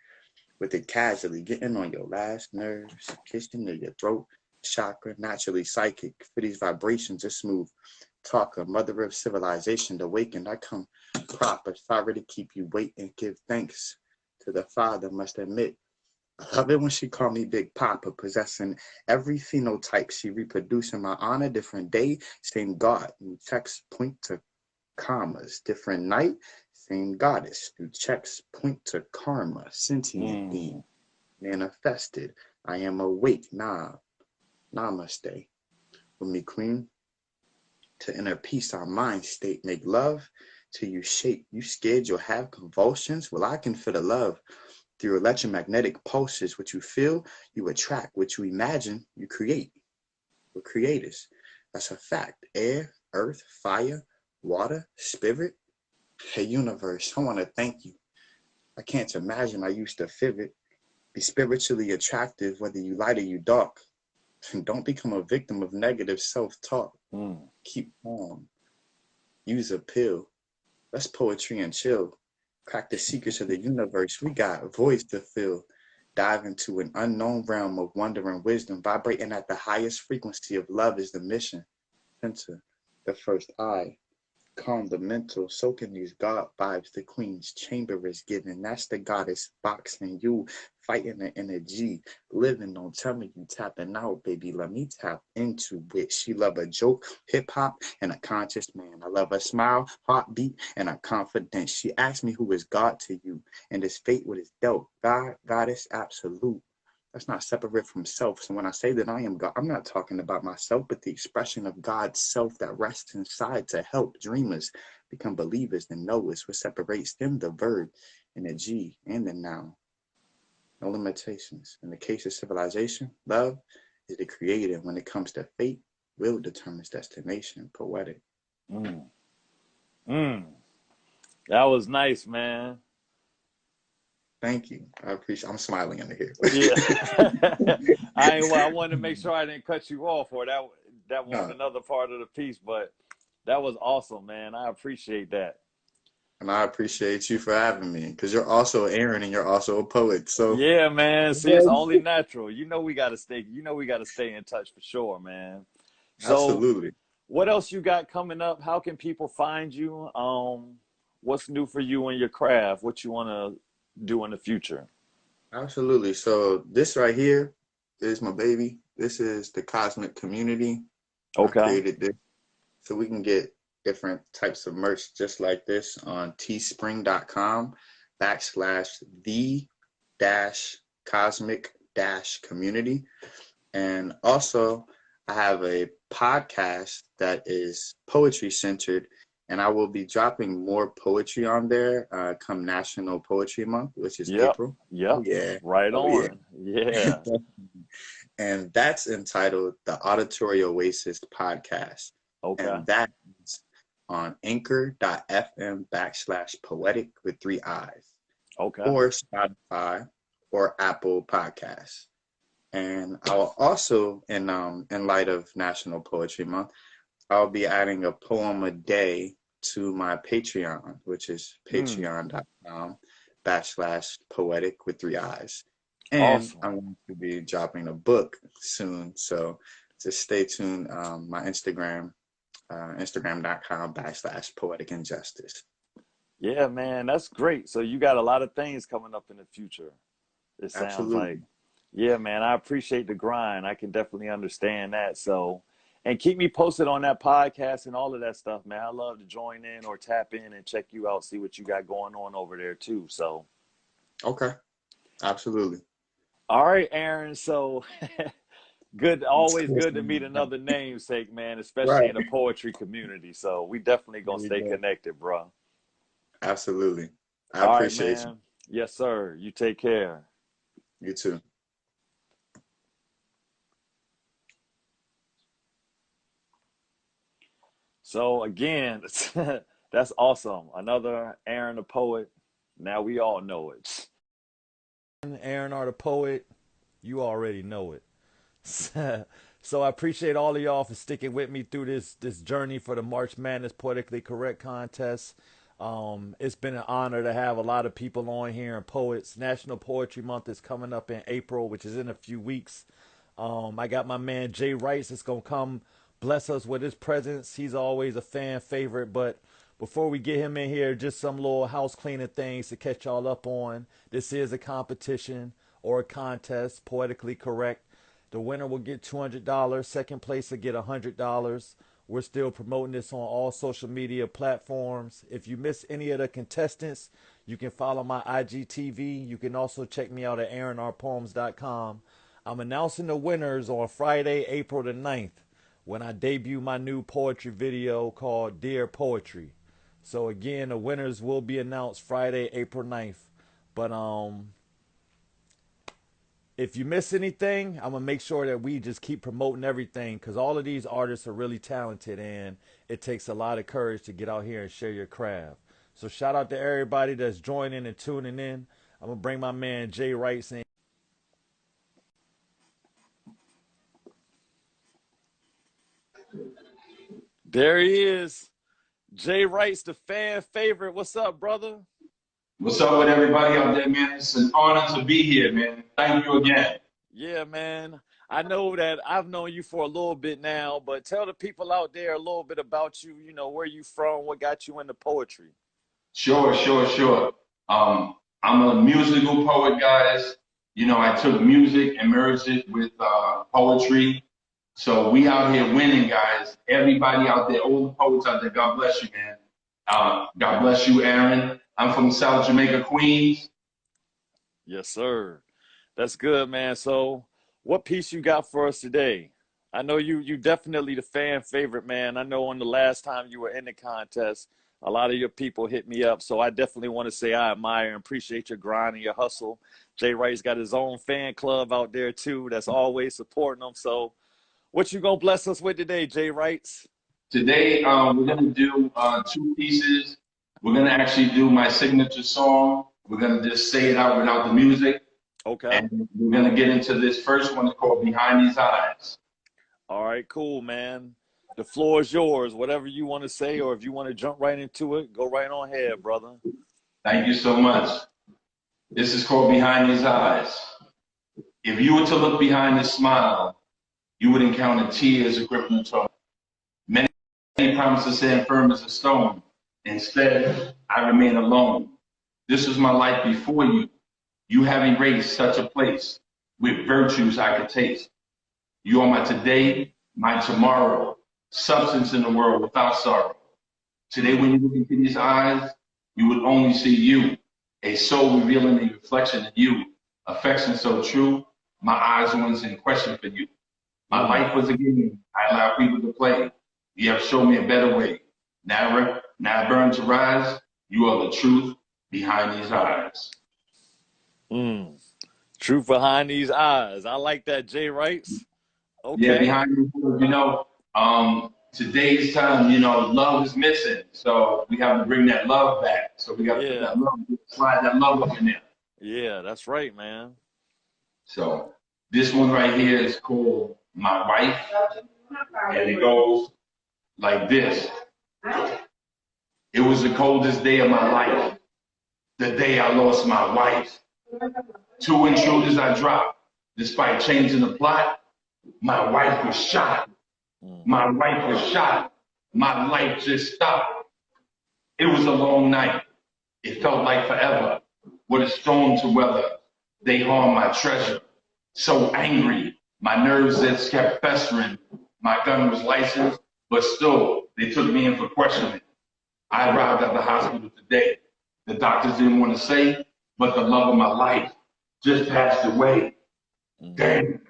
with it casually, getting on your last nerves, kissing to your throat chakra, naturally psychic. For these vibrations, a smooth talker, mother of civilization, awakened. I come proper, sorry to keep you waiting. Give thanks to the Father, must admit. I love it when she called me Big Papa, possessing every phenotype she reproduced in my honor. Different day, same God. New checks point to commas. Different night, same goddess. New checks point to karma. Sentient being, manifested. I am awake. Namaste. With me, queen. To inner peace, our mind state. Make love till you shake. You scared you'll have convulsions? Well, I can feel the love through electromagnetic pulses. What you feel, you attract. What you imagine, you create. We're creators. That's a fact. Air, earth, fire, water, spirit. Hey, universe, I want to thank you. I can't imagine I used to feel it. Be spiritually attractive, whether you light or you dark. And don't become a victim of negative self-talk. Keep calm. Use a pill. Let's poetry and chill. Crack the secrets of the universe. We got voice to fill. Dive into an unknown realm of wonder and wisdom. Vibrating at the highest frequency of love is the mission. Center the first eye. Calm the mental, soaking these God vibes the queen's chamber is giving. That's the goddess boxing you, fighting the energy, living. Don't tell me you tapping out, baby. Let me tap into it. She love a joke, hip hop, and a conscious man. I love a smile, heartbeat, and a confidence. She asked me who is God to you, and his fate what is dealt. God, goddess, absolute. That's not separate from self. So when I say that I am God, I'm not talking about myself, but the expression of God's self that rests inside to help dreamers become believers and knowers. What separates them, the verb and the G and the noun. No limitations. In the case of civilization, love is the creator. When it comes to fate, will determines destination. Poetic. That was nice, man. Thank you. I appreciate. I'm smiling in here. Yeah. I wanted to make sure I didn't cut you off, or that was another part of the piece. But that was awesome, man. I appreciate that. And I appreciate you for having me, because you're also Aaron and you're also a poet. So yeah, man. See, it's only natural. We gotta stay. We gotta stay in touch for sure, man. So, absolutely. What else you got coming up? How can people find you? What's new for you in your craft? What you wanna do in the future? Absolutely. So this right here is my baby. This is the Cosmic Community. Okay. I created this so we can get different types of merch just like this on teespring.com/the-cosmic-community. And also I have a podcast that is poetry centered, and I will be dropping more poetry on there come National Poetry Month, which is April. Yep. Yeah. Right on. Yeah. And that's entitled the Auditory Oasis Podcast. Okay. And that is on anchor.fm/poetic with 3 I's. Okay. Or Spotify or Apple Podcasts. And I'll also, in light of National Poetry Month, I'll be adding a poem a day to my Patreon, which is patreon.com/poetic with 3 I's. And awesome. I'm going to be dropping a book soon. So just stay tuned. My Instagram, instagram.com/PoeticInJustus. Yeah, man, that's great. So you got a lot of things coming up in the future. It sounds Absolutely. like. Yeah, man, I appreciate the grind. I can definitely understand that. So, And keep me posted on that podcast and all of that stuff, man. I love to join in or tap in and check you out, see what you got going on over there too. So, okay, absolutely. All right, Aaron. So good, always good to meet another namesake, man, especially in the poetry community. So we definitely gonna stay connected, bro. Absolutely. I appreciate you. Yes, sir. You take care. You too. So again, that's awesome. Another Aaron the Poet. Now we all know it. AaronRThePoet, you already know it. So I appreciate all of y'all for sticking with me through this journey for the March Madness Poetically Correct contest. It's been an honor to have a lot of people on here and poets. National Poetry Month is coming up in April, which is in a few weeks. I got my man J Writezz that's gonna come bless us with his presence. He's always a fan favorite. But before we get him in here, just some little house cleaning things to catch y'all up on. This is a competition or a contest, poetically correct. The winner will get $200. Second place will get $100. We're still promoting this on all social media platforms. If you miss any of the contestants, you can follow my IGTV. You can also check me out at AaronRPoems.com. I'm announcing the winners on Friday, April the 9th, when I debut my new poetry video called Dear Poetry. So again, the winners will be announced Friday, April 9th. But if you miss anything, I'm going to make sure that we just keep promoting everything, because all of these artists are really talented and it takes a lot of courage to get out here and share your craft. So shout out to everybody that's joining and tuning in. I'm going to bring my man J Writezz in. There he is. J Writezz, the fan favorite. What's up, brother? What's up with everybody out there, man? It's an honor to be here, man. Thank you again. Yeah, man. I know that I've known you for a little bit now, but tell the people out there a little bit about you, you know, where you from, what got you into poetry. Sure. I'm a musical poet, guys. You know, I took music and merged it with poetry. So we out here winning, guys. Everybody out there, all the poets out there, God bless you, man. God bless you, Aaron. I'm from South Jamaica, Queens. Yes, sir. That's good, man. So what piece you got for us today? I know you definitely the fan favorite, man. I know on the last time you were in the contest, a lot of your people hit me up. So I definitely want to say I admire and appreciate your grind and your hustle. J Writezz got his own fan club out there too that's always supporting him. So what you gonna bless us with today, J Writezz? Today, we're gonna do 2 pieces. We're gonna actually do my signature song. We're gonna just say it out without the music. Okay. And we're gonna get into this first one called Behind These Eyes. All right, cool, man. The floor is yours. Whatever you want to say, or if you want to jump right into it, go right on ahead, brother. Thank you so much. This is called Behind These Eyes. If you were to look behind this smile, you would encounter tears of gripping the tone. Many promises stand firm as a stone. Instead, I remain alone. This was my life before you. You have erased such a place with virtues I could taste. You are my today, my tomorrow, substance in the world without sorrow. Today, when you look into these eyes, you would only see you, a soul revealing a reflection of you, affection so true, my eyes once in question for you. My life was a game I allow people to play. You have shown me a better way. Now I burn to rise. You are the truth behind these eyes. Truth behind these eyes. I like that, J Writezz. Okay. Yeah, behind these eyes, you know, today's time, you know, love is missing. So we have to bring that love back. So we got to put that love, slide that love up in there. Yeah, that's right, man. So this one right here is called My Wife. And it goes like this. It was the coldest day of my life. The day I lost my wife. 2 intruders I dropped. Despite changing the plot, my wife was shot. My wife was shot. My life just stopped. It was a long night. It felt like forever. What a storm to weather. They harmed my treasure. So angry, my nerves just kept festering. My gun was licensed, but still, they took me in for questioning. I arrived at the hospital today. The doctors didn't want to say, but the love of my life just passed away. Damn,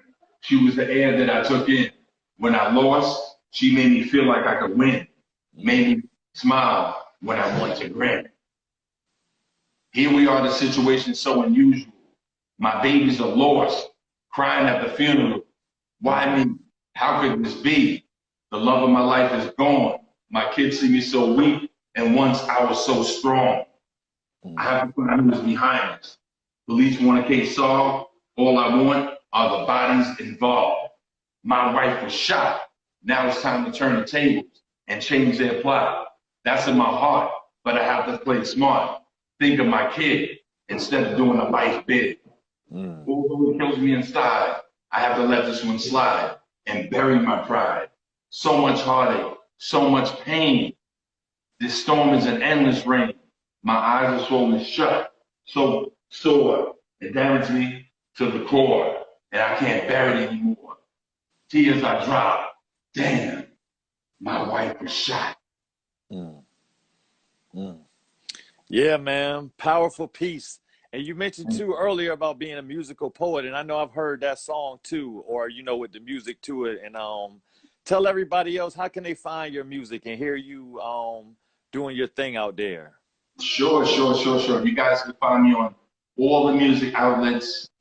she was the air that I took in. When I lost, she made me feel like I could win, made me smile when I wanted to grin. Here we are, the situation so unusual. My babies are lost, crying at the funeral. Why me? How could this be? The love of my life is gone. My kids see me so weak, and once I was so strong. I have to put who's behind us. Police want a case solved. All I want are the bodies involved. My wife was shot. Now it's time to turn the tables and change their plot. That's in my heart, but I have to play smart. Think of my kid instead of doing a life bid. Although it kills me inside, I have to let this one slide and bury my pride. So much heartache, so much pain. This storm is an endless rain. My eyes are swollen shut, so sore. It damaged me to the core, and I can't bear it anymore. Tears I drop. Damn, my wife was shot. Yeah, man, powerful piece. And you mentioned too earlier about being a musical poet, and I know I've heard that song too, or you know, with the music to it. And tell everybody else, how can they find your music and hear you doing your thing out there? Sure. You guys can find me on all the music outlets,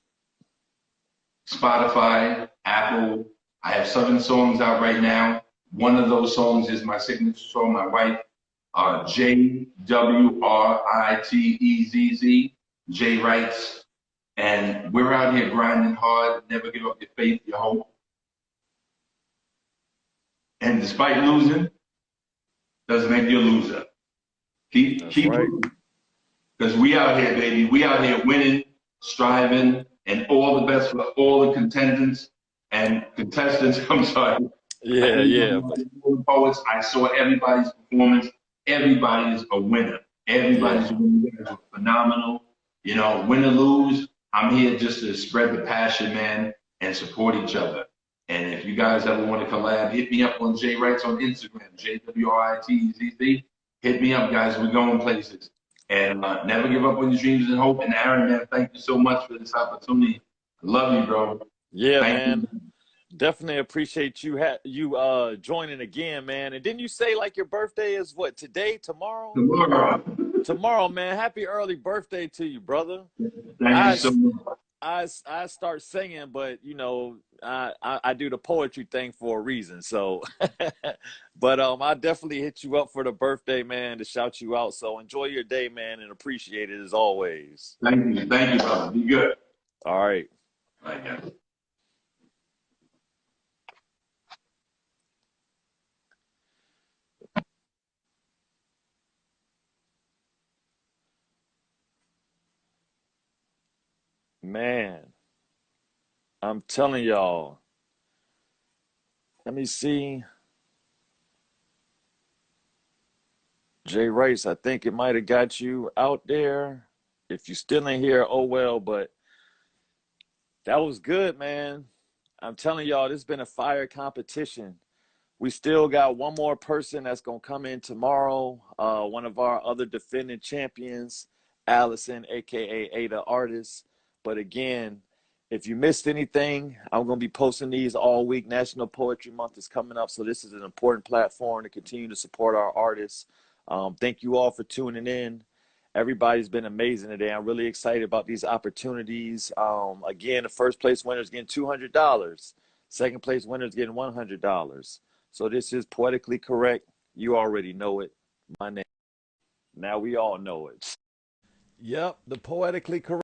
Spotify, Apple. I have 7 songs out right now. One of those songs is my signature song, my wife, J Writezz, J Writezz. And we're out here grinding hard. Never give up your faith, your hope. And despite losing, doesn't make you a loser. Keep right. Because we out here, baby. We out here winning, striving, and all the best for all the contestants and contestants. I'm sorry. Yeah. Poets. I saw everybody's performance. Everybody is a winner. Everybody's a winner. You guys are phenomenal. You know, win or lose, I'm here just to spread the passion, man, and support each other. And if you guys ever want to collab, hit me up on J Writezz on Instagram, JWRITEZZ. Hit me up, guys. We're going places. And never give up on your dreams and hope. And Aaron, man, thank you so much for this opportunity. I love you, bro. Yeah, thank man. You. Definitely appreciate you joining again, man. And didn't you say like your birthday is what, today, tomorrow? Tomorrow, man. Happy early birthday to you, brother. Thank you so much. I start singing, but you know, I do the poetry thing for a reason. So, but I definitely hit you up for the birthday, man, to shout you out. So enjoy your day, man, and appreciate it as always. Thank you, brother. Be good. All right. All right, guys. Man, I'm telling y'all. Let me see. J Writezz, I think it might have got you out there. If you still in here, oh well, but that was good, man. I'm telling y'all, this has been a fire competition. We still got one more person that's going to come in tomorrow. One of our other defending champions, Allison, a.k.a. Ada Artist. But again, if you missed anything, I'm going to be posting these all week. National Poetry Month is coming up, so this is an important platform to continue to support our artists. Thank you all for tuning in. Everybody's been amazing today. I'm really excited about these opportunities. Again, the first place winner is getting $200. Second place winner is getting $100. So this is Poetically Correct. You already know it. My name. Now we all know it. Yep, the Poetically Correct.